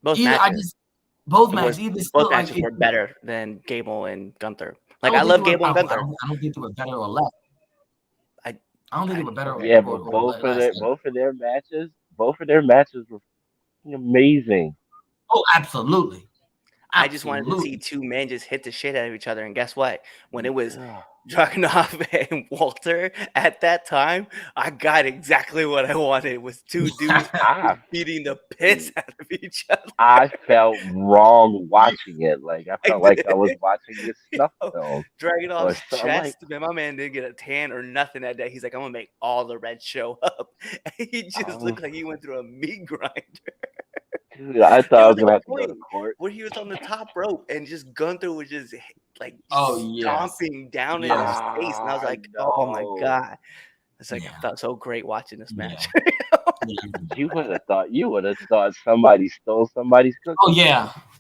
both Either matches. both matches. Either still, Both matches were better than Gable and Gunther. Like I don't love think Gable and I Gunther. don't think they were better or less. I don't think they were better. Yeah, or but both less. of their matches were amazing. Oh, absolutely. I just wanted to see two men just hit the shit out of each other. And guess what? When it was Ugh. Dragunov and Walter at that time, I got exactly what I wanted. It was two dudes beating the piss out of each other. I felt wrong watching it. Like I felt like I was watching this snuff film. Dragunov's So I'm chest, man. My man didn't get a tan or nothing that day. He's like, I'm gonna make all the red show up. And he just looked like he went through a meat grinder. Dude, I thought I was gonna have to go to court. Where he was on the top rope and just Gunther was just like yes. stomping down in his face, and I was like, oh my god! It's like I felt so great watching this match. You would have thought somebody stole somebody's cookie.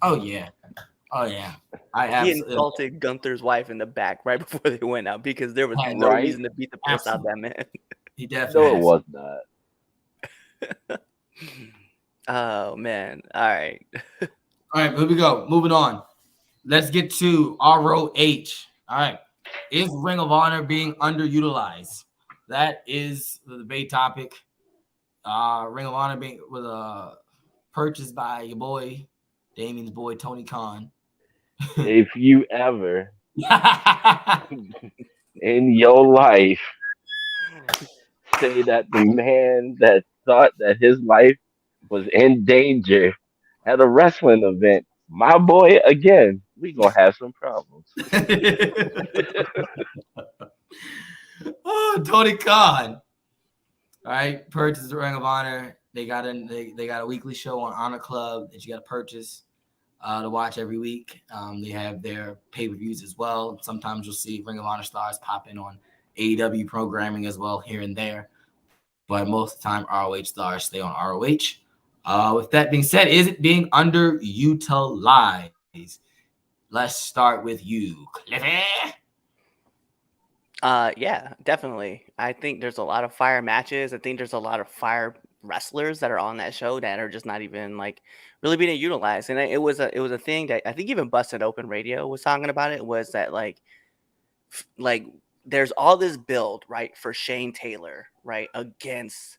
Oh yeah. He insulted Gunther's wife in the back right before they went out because there was no reason to beat the piss out of that man. He definitely. No, it was not. Oh man! All right. All right, here we go. Moving on. Let's get to ROH. All right. Is Ring of Honor being underutilized? That is the debate topic. Ring of Honor being purchased by your boy, Damien's boy, Tony Khan. If you ever in your life say that the man that thought that his life was in danger at a wrestling event, my boy, again, we gonna have some problems. Oh, Tony Khan. All right, purchase the Ring of Honor. They got a weekly show on Honor Club that you got to purchase to watch every week. They have their pay-per-views as well. Sometimes you'll see Ring of Honor stars pop in on AEW programming as well here and there. But most of the time, ROH stars stay on ROH. With that being said, is it being underutilized? Let's start with you, Cliffy. Yeah, definitely. I think there's a lot of fire matches. I think there's a lot of fire wrestlers that are on that show that are just not even like really being utilized. And it was a thing that I think even Busted Open Radio was talking about. It was that like there's all this build right for Shane Taylor right against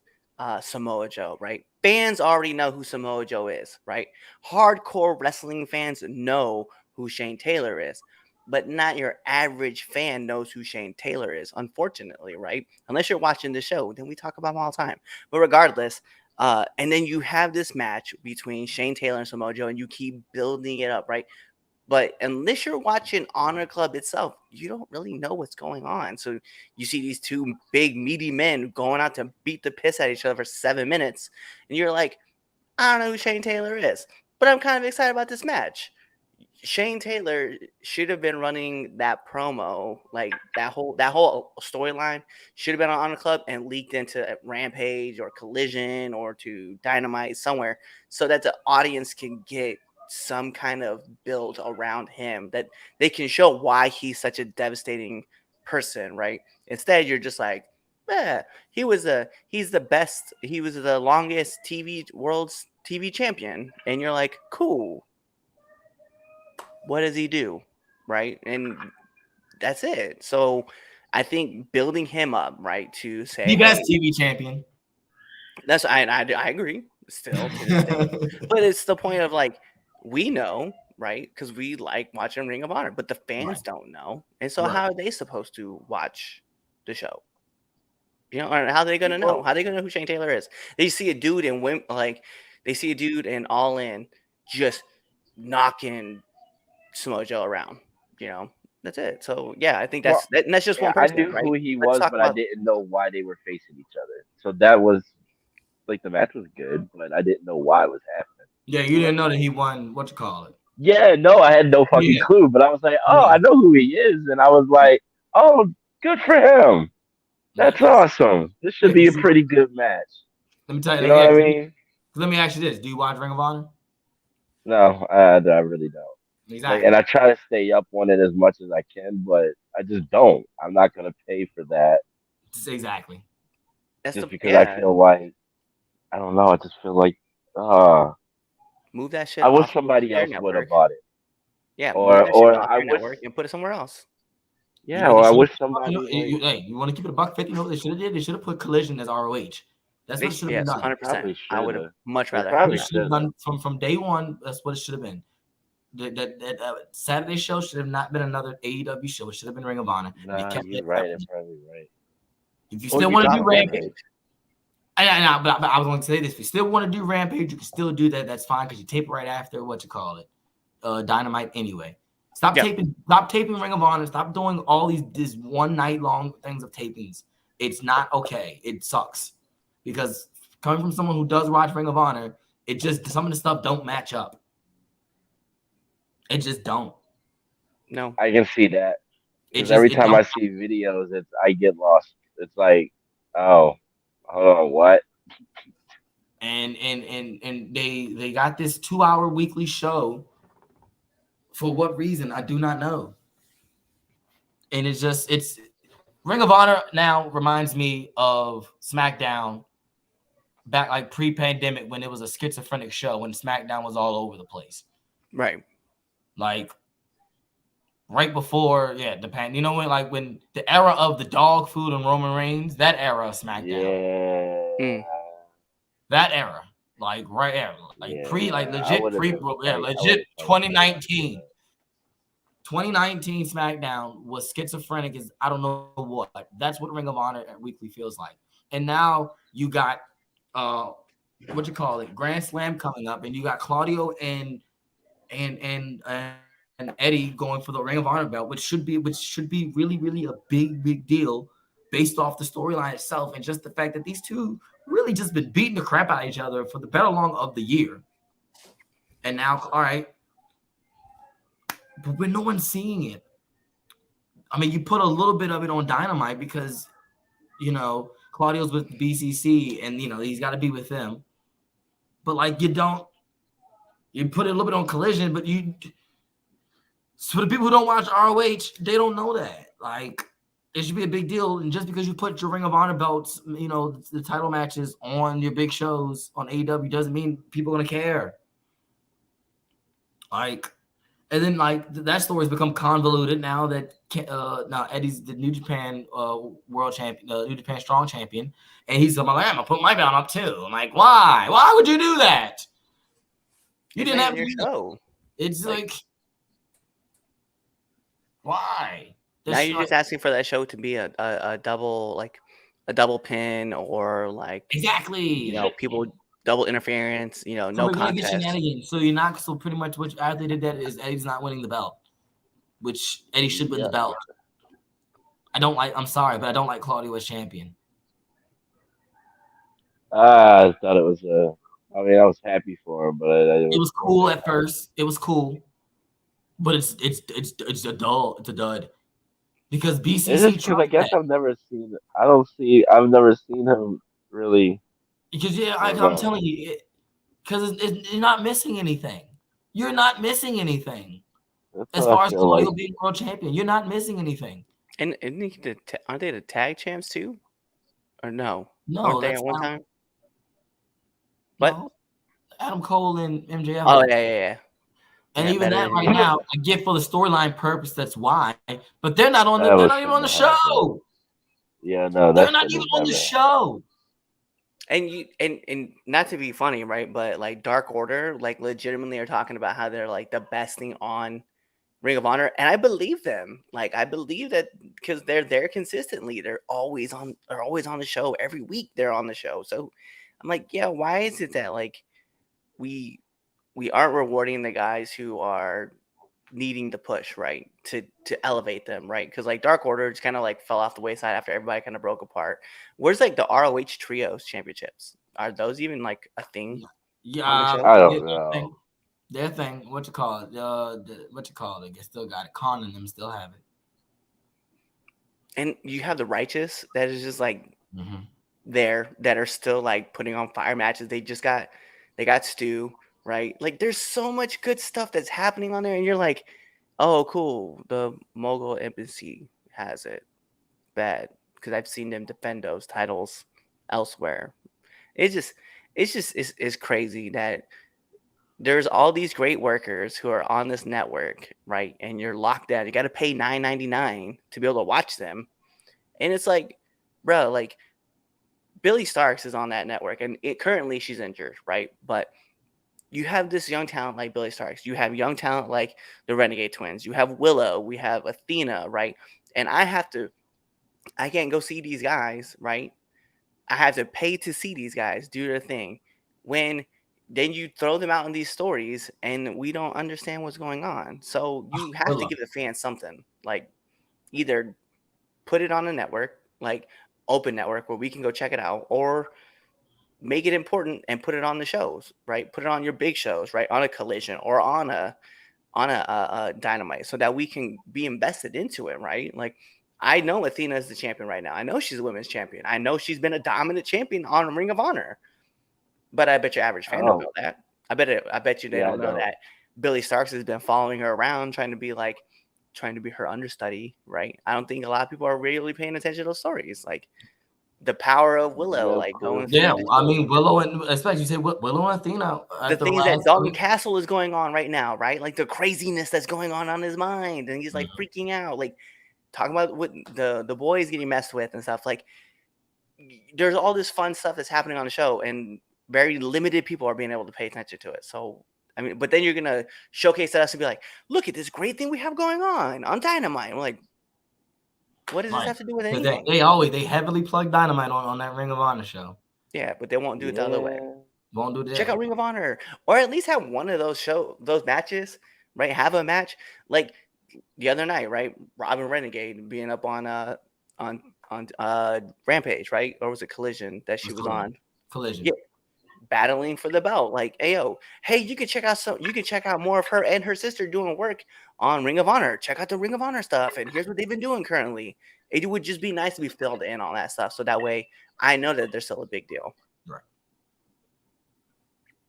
Samoa Joe, right? Fans already know who Samoa Joe is, right? Hardcore wrestling fans know who Shane Taylor is. but not your average fan knows who Shane Taylor is, unfortunately, right? Unless you're watching the show, then we talk about him all the time. But regardless, and then you have this match between Shane Taylor and Samoa Joe, and you keep building it up, right? But unless you're watching Honor Club itself, you don't really know what's going on. So you see these two big, meaty men going out to beat the piss at each other for 7 minutes. And you're like, I don't know who Shane Taylor is, but I'm kind of excited about this match. Shane Taylor should have been running that promo, like that whole storyline should have been on Honor Club and leaked into Rampage or Collision or to Dynamite somewhere, so that the audience can get some kind of build around him, that they can show why he's such a devastating person, right? Instead, you're just like, yeah, he's the best, he was the longest world's TV champion, and you're like, cool. What does he do? Right. And that's it. So I think building him up, right, to say the best TV champion. That's I agree still to this day. But it's the point of like, we know, right? Because we like watching Ring of Honor, but the fans don't know. And so how are they supposed to watch the show? You know, or how are they gonna know? How are they gonna know who Shane Taylor is? They see a dude in they see a dude in All In just knocking Samoa Joe around, you know, that's it. So yeah, I think that's just one person. I knew right? who he was, but I didn't know why they were facing each other. So that was like, the match was good, but I didn't know why it was happening. Yeah, you didn't know that he won. What you call it? Yeah, no, I had no fucking clue. But I was like, oh, I know who he is, and I was like, oh, good for him. That's awesome. This should be a pretty good match. Let me tell you. You know what I mean? Let me ask you this: do you watch Ring of Honor? No, I really don't. Exactly. And I try to stay up on it as much as I can, but I just don't. I'm not gonna pay for that. Exactly. Just because I feel like, I don't know. I just feel like, move that shit. I wish somebody else would have bought it. Yeah, or I wish and put it somewhere else. Yeah, or I wish somebody. You want to keep it $150? You know what they should have did? They should have put Collision as ROH. That's what should have been done. 100%. I would have much rather. Probably should have done from day one. That's what it should have been. That Saturday show should have not been another AEW show. It should have been Ring of Honor. Nah, you're right. You're probably right. If you still want to do Rampage, but I was going to say this. If you still want to do Rampage, you can still do that. That's fine because you tape right after Dynamite anyway. Stop taping Ring of Honor. Stop doing all these one night long things of tapings. It's not okay. It sucks because coming from someone who does watch Ring of Honor, it just some of the stuff don't match up. It just don't. No, I can see that. Because every time I see videos, I get lost. It's like, oh, hold on, what? And they got this 2-hour weekly show. For what reason? I do not know. And it's Ring of Honor now reminds me of SmackDown back like pre-pandemic when it was a schizophrenic show when SmackDown was all over the place. Right. Like right before, when the era of the dog food and Roman Reigns, that era of SmackDown. Yeah. That era. Like right there. Legit 2019. 2019 SmackDown was schizophrenic as I don't know what. That's what Ring of Honor weekly feels like. And now you got Grand Slam coming up, and you got Claudio and Eddie going for the Ring of Honor belt, which should be really, really a big deal based off the storyline itself and just the fact that these two really just been beating the crap out of each other for the better long of the year. And now, all right, but when no one's seeing it, I mean, you put a little bit of it on Dynamite because, Claudio's with BCC and, he's got to be with them. But, like, you put it a little bit on Collision, but so the people who don't watch ROH, they don't know that. Like, it should be a big deal. And just because you put your Ring of Honor belts, the title matches on your big shows on AEW doesn't mean people are going to care. Like, and then that story's become convoluted now that now Eddie's the New Japan world champion, New Japan strong champion, and he's like, I'm gonna put my belt up too. I'm like, why? Why would you do that? You didn't have your show. It's like Why? Now you're just asking for that show to be a double, like a double pin, or like, exactly. you know, people double interference, you know, So no we're gonna get contest. shenanigans. So you're not. So pretty much what after they did that is Eddie's not winning the belt, which Eddie should win the belt. I'm sorry, but I don't like Claudio as champion. I thought it was I mean, I was happy for him, but It was cool at first. It was cool, but it's a dull. It's a dud because It's BCC just because I tried guess that. I've never seen him really. Because yeah, I don't I'm know. telling you, because you're not missing anything. You're not missing anything That's as what I far as feel like. Claudio being world champion. You're not missing anything. And aren't they the tag champs too? Or no? No, Weren't they that's at one not. time? What? No, Adam Cole and MJF. Oh yeah. And Yeah, even better that than right you. now, I get for the storyline purpose. That's why, but they're not on That the. They're was not even on the shouldn't have happened. show. Yeah, no, They're that not shouldn't even have on the never show. And you and not to be funny, right? But like Dark Order, like legitimately are talking about how they're like the best thing on Ring of Honor, and I believe them. Like I believe that because they're there consistently. They're always on. They're always on the show every week. They're on the show. So I'm like, yeah. Why is it that like we aren't rewarding the guys who are needing to push, right, to elevate them, right? Because like Dark Order just kind of like fell off the wayside after everybody kind of broke apart. Where's like the ROH trios championships? Are those even like a thing on the Yeah, show? I don't know. their thing. What you call it? What you call it? They still got it. Con and them still have it. And you have the Righteous that is just like Mm-hmm. there that are still like putting on fire matches. They got Stu, right? Like there's so much good stuff that's happening on there, and you're like, oh, cool. The Mogul Embassy has it bad because I've seen them defend those titles elsewhere. It's crazy that there's all these great workers who are on this network, right? And you're locked down. You got to pay $9.99 to be able to watch them, and it's like, bro, like Billy Starks is on that network, and currently she's injured, right? But you have this young talent like Billy Starks. You have young talent like the Renegade Twins. You have Willow. We have Athena, right? And I can't go see these guys, right? I have to pay to see these guys do their thing. When then you throw them out in these stories, and we don't understand what's going on. So you have to give the fans something, like either put it on a network, like open network where we can go check it out, or make it important and put it on the shows, right? Put it on your big shows, right? On a Collision or on a Dynamite, so that we can be invested into it, right? Like I know Athena is the champion right now. I know she's a women's champion. I know she's been a dominant champion on Ring of Honor. But I bet your average fan don't know that. I bet you they don't know that Billy Starks has been following her around, trying to be her understudy, right? I don't think a lot of people are really paying attention to those stories, like the power of Willow, like going. Yeah, I mean Willow, and especially you say Willow and Athena. The things that Dalton Castle is going on right now, right? Like the craziness that's going on his mind, and he's like freaking out, like talking about what the boys getting messed with and stuff. Like there's all this fun stuff that's happening on the show, and very limited people are being able to pay attention to it. So, I mean, but then you're going to showcase us and be like, look at this great thing we have going on Dynamite. We're like, what does this have to do with anything? They heavily plug Dynamite on that Ring of Honor show. Yeah, but they won't do it the other way. Won't do that. Check out Ring of Honor, or at least have one of those matches, right? Have a match like the other night, right? Robin Renegade being up on Rampage, right? Or was it Collision that she was on? Collision. Yeah. Battling for the belt, like, hey, you can check out more of her and her sister doing work on Ring of Honor. Check out the Ring of Honor stuff, and here's what they've been doing currently. It would just be nice to be filled in on that stuff, so that way I know that they're still a big deal. Right.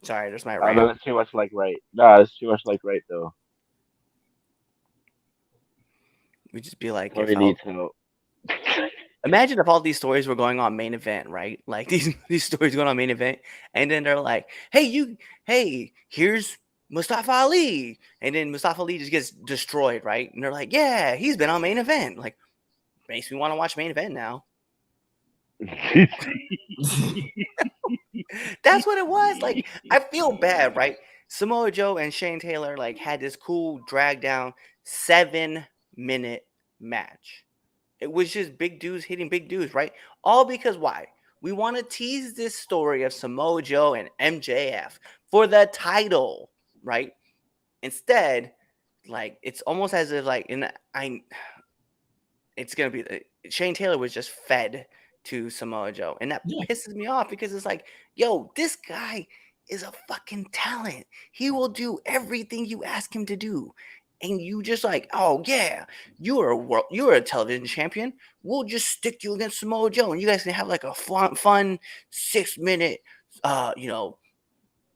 Sorry, there's my right. I know it's too much like right. No, it's too much like right though. We just be like, imagine if all these stories were going on main event, right? Like these stories going on main event, and then they're like, hey, here's Mustafa Ali, and then Mustafa Ali just gets destroyed, right? And they're like, yeah, he's been on main event. Like, makes me want to watch main event now. That's what it was. Like, I feel bad, right? Samoa Joe and Shane Taylor like had this cool drag down 7 6-minute match. It was just big dudes hitting big dudes, right? All because why? We want to tease this story of Samoa Joe and MJF for the title, right? Instead, like it's almost as if like it's gonna be Shane Taylor was just fed to Samoa Joe, and that pisses me off because it's like, yo, this guy is a fucking talent. He will do everything you ask him to do, and you just like, oh yeah, you're a television champion. We'll just stick you against Samoa Joe, and you guys can have like a fun 6-minute,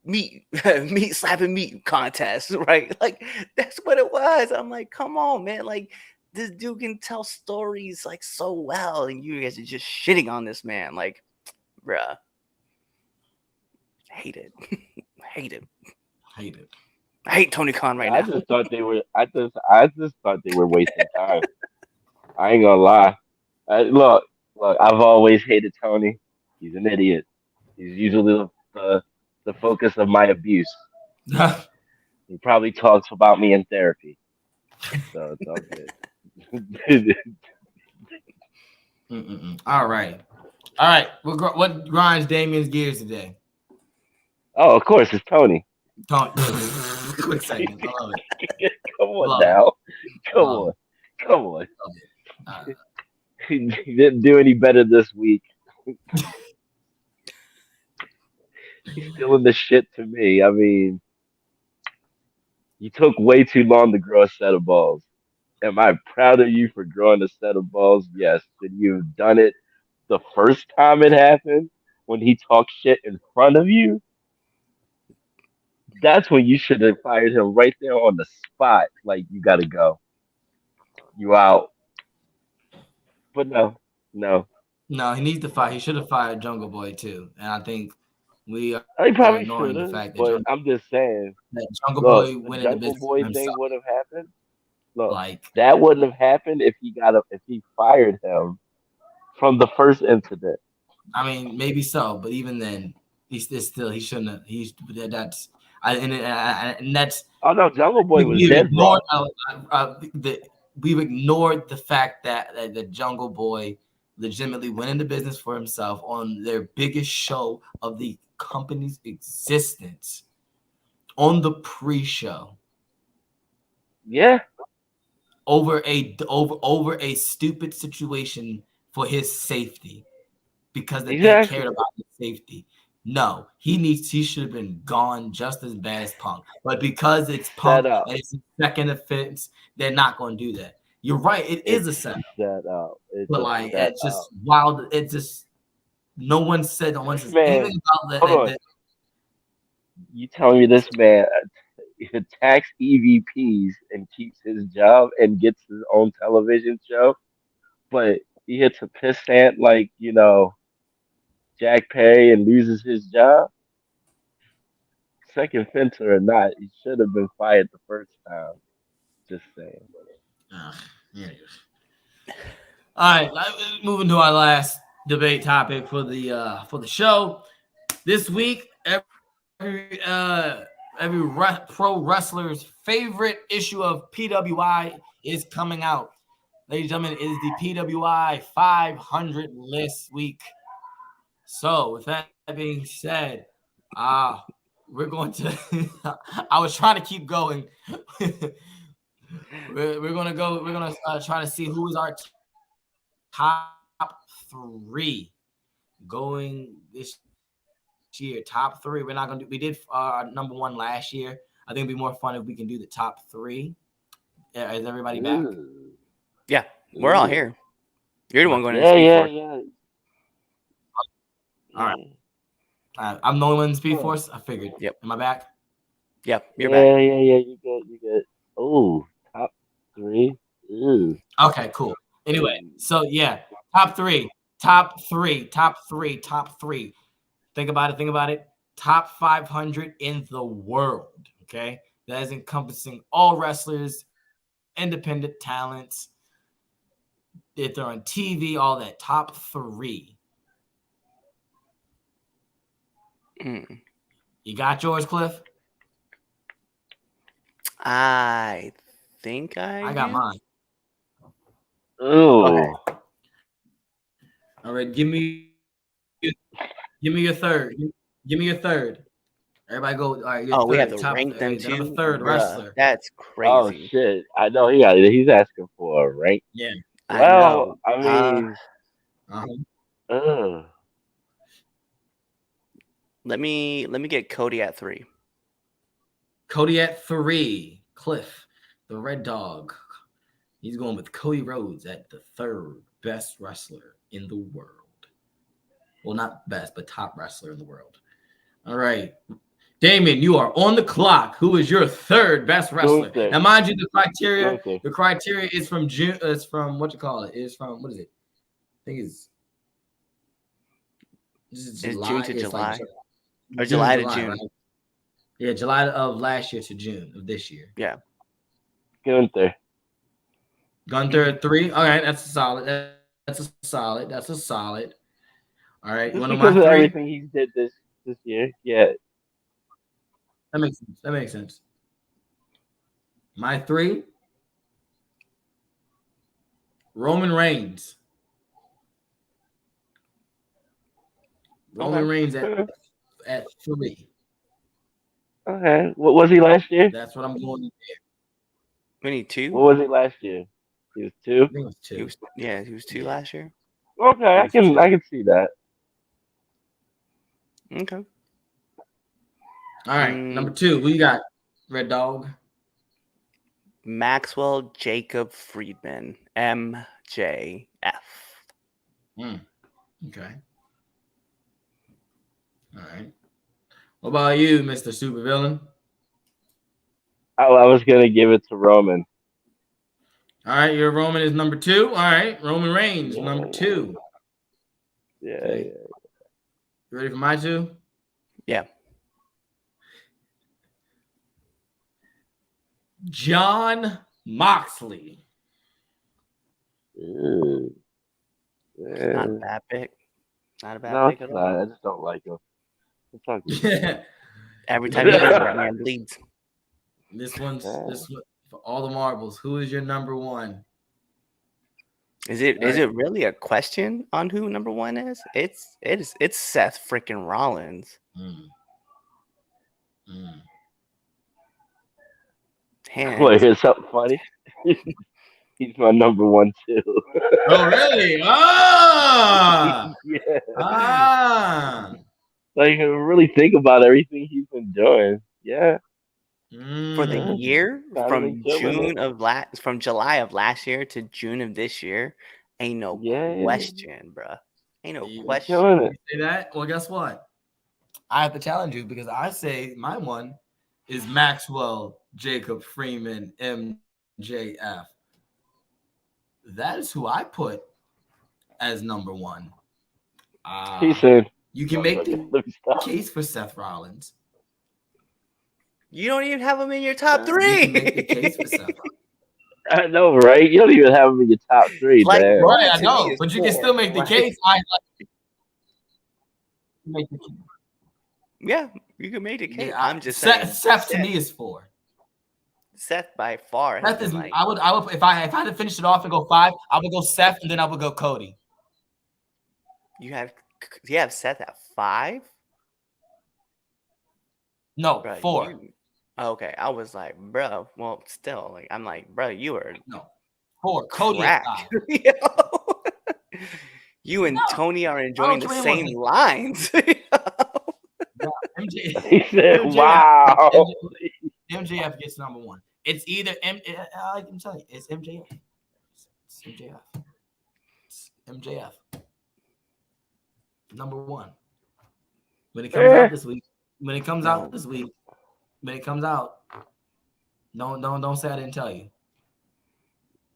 meat meat slapping meat contest, right? Like that's what it was. I'm like, come on, man. Like this dude can tell stories like so well, and you guys are just shitting on this man. Like, bruh. Hate it. Hate it. Hate it. I hate Tony Khan right I now. just thought they were. I just thought they were wasting time. I ain't gonna lie. Look. I've always hated Tony. He's an idiot. He's usually the focus of my abuse. He probably talks about me in therapy, so it's all good. All right. What grinds Damien's gears today? Oh, of course, it's Tony. Quick second. I love it. Come on Love now. Love Come on. Uh, He didn't do any better this week. He's still in the shit to me. I mean, you took way too long to grow a set of balls. Am I proud of you for growing a set of balls? Yes. Should you have done it the first time it happened when he talked shit in front of you? That's when you should have fired him right there on the spot. Like, you got to go. You out. But no. no, he needs to fire. He should have fired Jungle Boy too. And I think we are He probably ignoring should the have, fact but I'm just saying. that Jungle Look, Boy the went into Jungle business Boy for thing himself. would have happened. Look, Like, that wouldn't have happened if he fired him from the first incident. I mean, maybe so, but even then, he shouldn't have. And that's Oh no, Jungle Boy was we've dead ignored wrong. we've ignored the fact that the Jungle Boy legitimately went into business for himself on their biggest show of the company's existence on the pre-show Yeah, over a stupid situation for his safety because they exactly. cared about his safety. No, he should have been gone just as bad as Punk. But because it's Punk Set up. and it's a second offense, they're not going to do that. You're right. It is a setup. Set up. It's But a like set it's just up. wild. It's just no one says This man, anything about hold on. You telling me this man attacks EVPs and keeps his job and gets his own television show, but he hits a pissant like Jack Perry and loses his job? Second fencer or not, he should have been fired the first time. Just saying. Yeah. All right, moving to our last debate topic for the show this week. Every pro wrestler's favorite issue of PWI is coming out. Ladies and gentlemen, it is the PWI 500 list week. So, with that being said, we're going to. I was trying to keep going. we're gonna go. We're gonna try to see who is our top 3 going this year. Top 3. We're not gonna do. We did number 1 last year. I think it'd be more fun if we can do the top 3. Is everybody back? Yeah, we're all here. You're the one going to Yeah. All right. I'm the only one in Speed Force. I figured. Yep. Am I back? Yep, you're back. Yeah, You good. Oh, top 3. Ooh. Okay, cool. Anyway, so yeah, top three. Think about it. Top 500 in the world. Okay, that is encompassing all wrestlers, independent talents. If they're on TV, all that. Top 3. You got yours, Cliff? I think I got do. mine. Ooh. All right, give me your third. Give me your third. Everybody go. All right, your Oh, we have third. to Top. rank them The number too, third bruh. wrestler. That's Oh crazy. shit! I know he's asking for a rank. Yeah. I Well, know. I mean, Uh-huh. ugh. Let me get Cody at 3. Cody at 3. Cliff, the Red Dog. He's going with Cody Rhodes at the third best wrestler in the world. Well, not best, but top wrestler in the world. All right. Damien, you are on the clock. Who is your third best wrestler? Gunther. Now, mind you, the Gunther. criteria is from June. It's from what you call it. Is from what is it? I think it's July. June to It's July. Or June, July to June. right? Yeah, July of last year to June of this year. Yeah. Gunther. Gunther at 3. All right, that's a solid. That's a solid. That's a solid. All right, you Just want to know because my of 3? everything he did this year. Yeah. That makes sense. That makes sense. My 3, Roman Reigns. Roman Reigns at 3. Okay. What was he last year? That's what I'm going. We need 2. What was he last year? He was 2. I think it was 2. He was 2 last year. Okay, I can see that. Okay. All right, number 2. Who you got? Red Dog. Maxwell Jacob Friedman, MJF. Okay. All right. What about you, Mr. Supervillain? I was gonna give it to Roman. All right, your Roman is number 2. All right, Roman Reigns, number 2. Yeah, Okay. yeah. You ready for my 2? Yeah. John Moxley. Ooh. Not a Yeah. bad pick. Not a bad No, pick it's at all. not. I just don't like him. It's not good. Yeah. Every time you think that man bleeds. This one for all the marbles. Who is your number 1? Is it really a question on who number 1 is? It's Seth freaking Rollins. Hands. Wait, here's something funny. He's my number 1 too. Oh, really? Ah! Yeah. Ah! Like, really think about everything he's been doing. Yeah. For the Mm. year Probably killing it. from July of last year to June of this year, ain't no question, bruh. Ain't no question. Killing You it. say that? Well, guess what? I have to challenge you because I say my 1 is Maxwell Jacob Freeman MJF. That is who I put as number 1. He said, You can make the let me stop. case for Seth Rollins. You don't even have him in your top You can 3. make the case for Seth Rollins. I know, right? You don't even have him in your top 3, Like, man. Right, I to me know, is but you can 4, still make the right? case. Make the case. Yeah, you can make the case. Yeah, I'm just saying. Seth to me is 4. Seth by far. Has Seth is. been like, I would. If I had to finish it off and go 5, I would go Seth and then I would go Cody. you have Seth at 5. No, Bruh, 4. Okay, I was like, bro. Well, still, like, I'm like, bro, you are No, 4. Cody at cracked. 5. Yo. You and Tony are enjoying the care what same anyone lines. Yeah, MJ, He said, MJF, wow. MJF gets number 1. It's either I'm telling you, it's MJF. It's MJF. It's MJF. Number 1. When it comes out this week. When it comes out this week. When it comes out. Don't say I didn't tell you.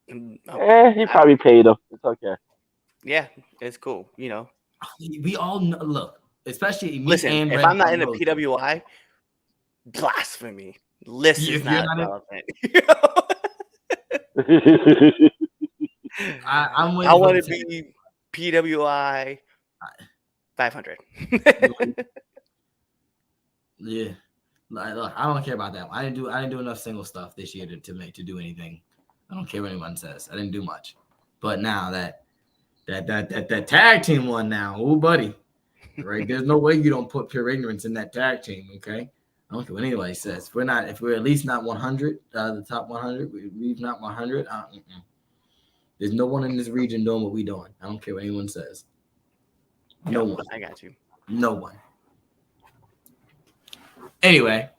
He probably paid him. It's okay. Yeah, it's cool. You know. We all know, look, especially me. Listen, and if Red I'm not in a Rose. PWI, blasphemy. List is If not you're not relevant. I'm I want to be PWI 500. Yeah. Look, I don't care about that. I didn't do enough single stuff this year to do anything. I don't care what anyone says. I didn't do much. But now that tag team one now, oh buddy, right? There's no way you don't put pure ignorance in that tag team. Okay, I don't care what anybody says. If we're at least not 100, the top 100, we've not 100. There's no one in this region doing what we're doing. I don't care what anyone says. No one. I got you. No one. Anyway.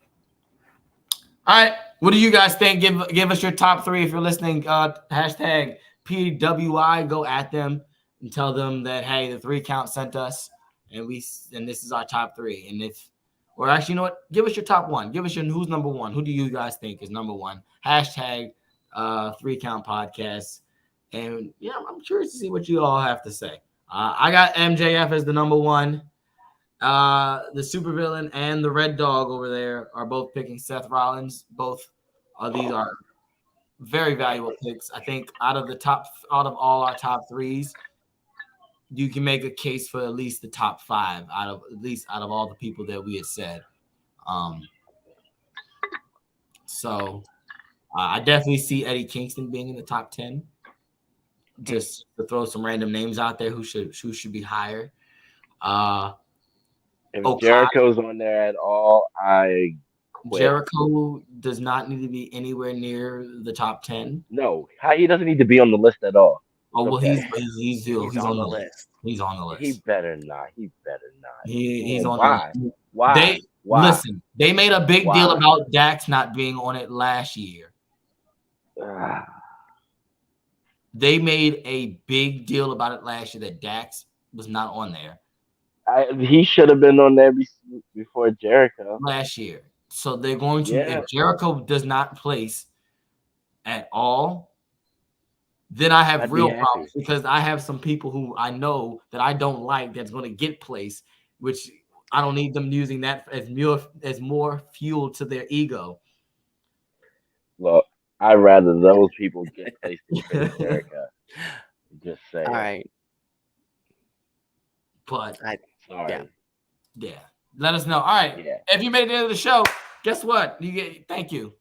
All right. What do you guys think? Give us your top three if you're listening. Hashtag PWI. Go at them and tell them that, hey, the 3 Count sent us and this is our top 3. And or actually, you know what? Give us your top 1. Give us who's number 1. Who do you guys think is number 1? Hashtag 3 Count Podcast. And yeah, I'm curious to see what you all have to say. I got MJF as the number 1. The supervillain and the Red Dog over there are both picking Seth Rollins. Both of these are very valuable picks. I think out of all our top 3s, you can make a case for at least the top 5 out of all the people that we had said. So I definitely see Eddie Kingston being in the top 10. Just to throw some random names out there who should be higher. If Jericho's on there at all, I quit. Jericho does not need to be anywhere near the top 10. No, he doesn't need to be on the list at all. Oh well, he's on the list. He's on the list. He better not. He's on why? the list. Why? Listen, they made a big deal about Dax not being on it last year. They made a big deal about it last year that Dax was not on there. He should have been on there before Jericho last year. So they're going to, if Jericho does not place at all, then I have real problems because I have some people who I know that I don't like that's going to get placed, which I don't need them using that as more fuel to their ego. Well, I'd rather those people get placed than Jericho. Just say. All right. But sorry. Yeah. Let us know. All right. Yeah. If you made it to the end of the show, guess what? Thank you.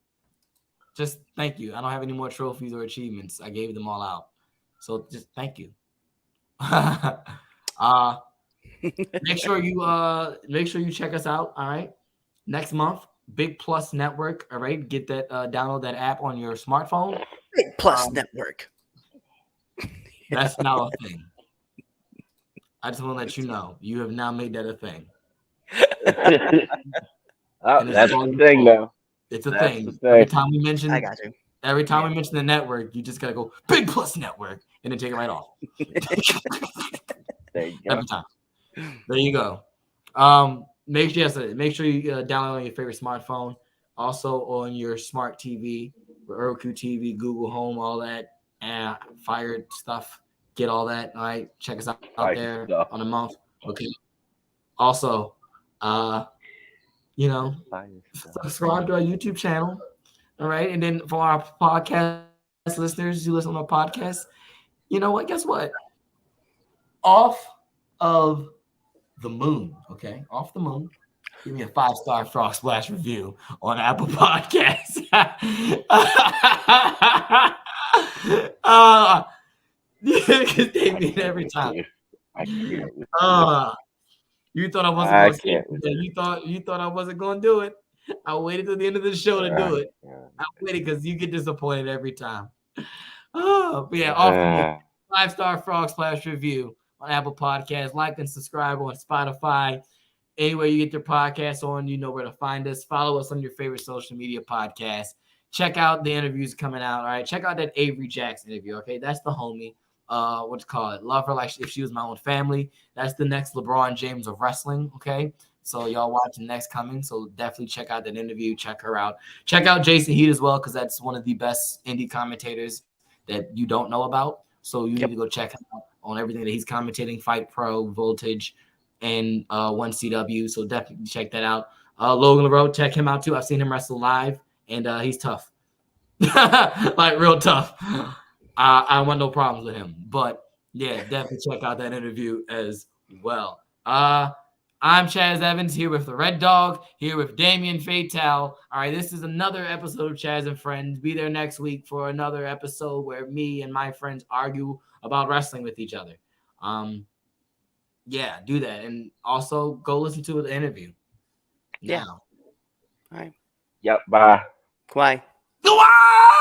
Just thank you. I don't have any more trophies or achievements. I gave them all out. So just thank you. Make sure you check us out. All right. Next month, Big Plus Network. All right. Get that download that app on your smartphone. Big Plus Network. That's now a thing. I just want to let you know you have now made that a thing. That's the thing now. It's a thing. Every time we mention we mention the network, you just gotta go Big Plus Network and then take it right off. There you go. Every time. There you go. Make sure you download on your favorite smartphone. Also on your smart TV, Roku TV, Google Home, all that, and Fire stuff. Get all that. All right. Check us out there on a month. Okay. Also, subscribe to our YouTube channel. All right. And then for our podcast listeners who listen to our podcast, you know what? Guess what? Off of the moon. Okay. Off the moon. Give me a 5-star Frog Splash review on Apple Podcasts. Because Damien every time. I can't. You thought I wasn't going to you thought I wasn't going to do it. I waited till the end of the show to do it. I waited because you get disappointed every time. But yeah, off 5-star Frog Splash review on Apple Podcasts. Like and subscribe on Spotify. Anywhere you get your podcasts on, you know where to find us. Follow us on your favorite social media podcast. Check out the interviews coming out. All right. Check out that Avery Jackson interview. Okay. That's the homie. What's it called? Love her like if she was my own family. That's the next LeBron James of wrestling. Okay. So y'all watch the next coming. So definitely check out that interview. Check her out. Check out Jason Heat as well, because that's one of the best indie commentators that you don't know about. So you need to go check him out on everything that he's commentating, Fight Pro, Voltage, and 1CW. So definitely check that out. Logan LaRoe, check him out too. I've seen him wrestle live, and he's tough. Like real tough. I don't want no problems with him. But yeah, definitely check out that interview as well. I'm Chaz Evans here with the Red Dog, here with Damien Fatal. All right, this is another episode of Chaz and Friends. Be there next week for another episode where me and my friends argue about wrestling with each other. Yeah, do that. And also go listen to the interview. Yeah. Now. All right. Yep. Bye. Bye. Go on!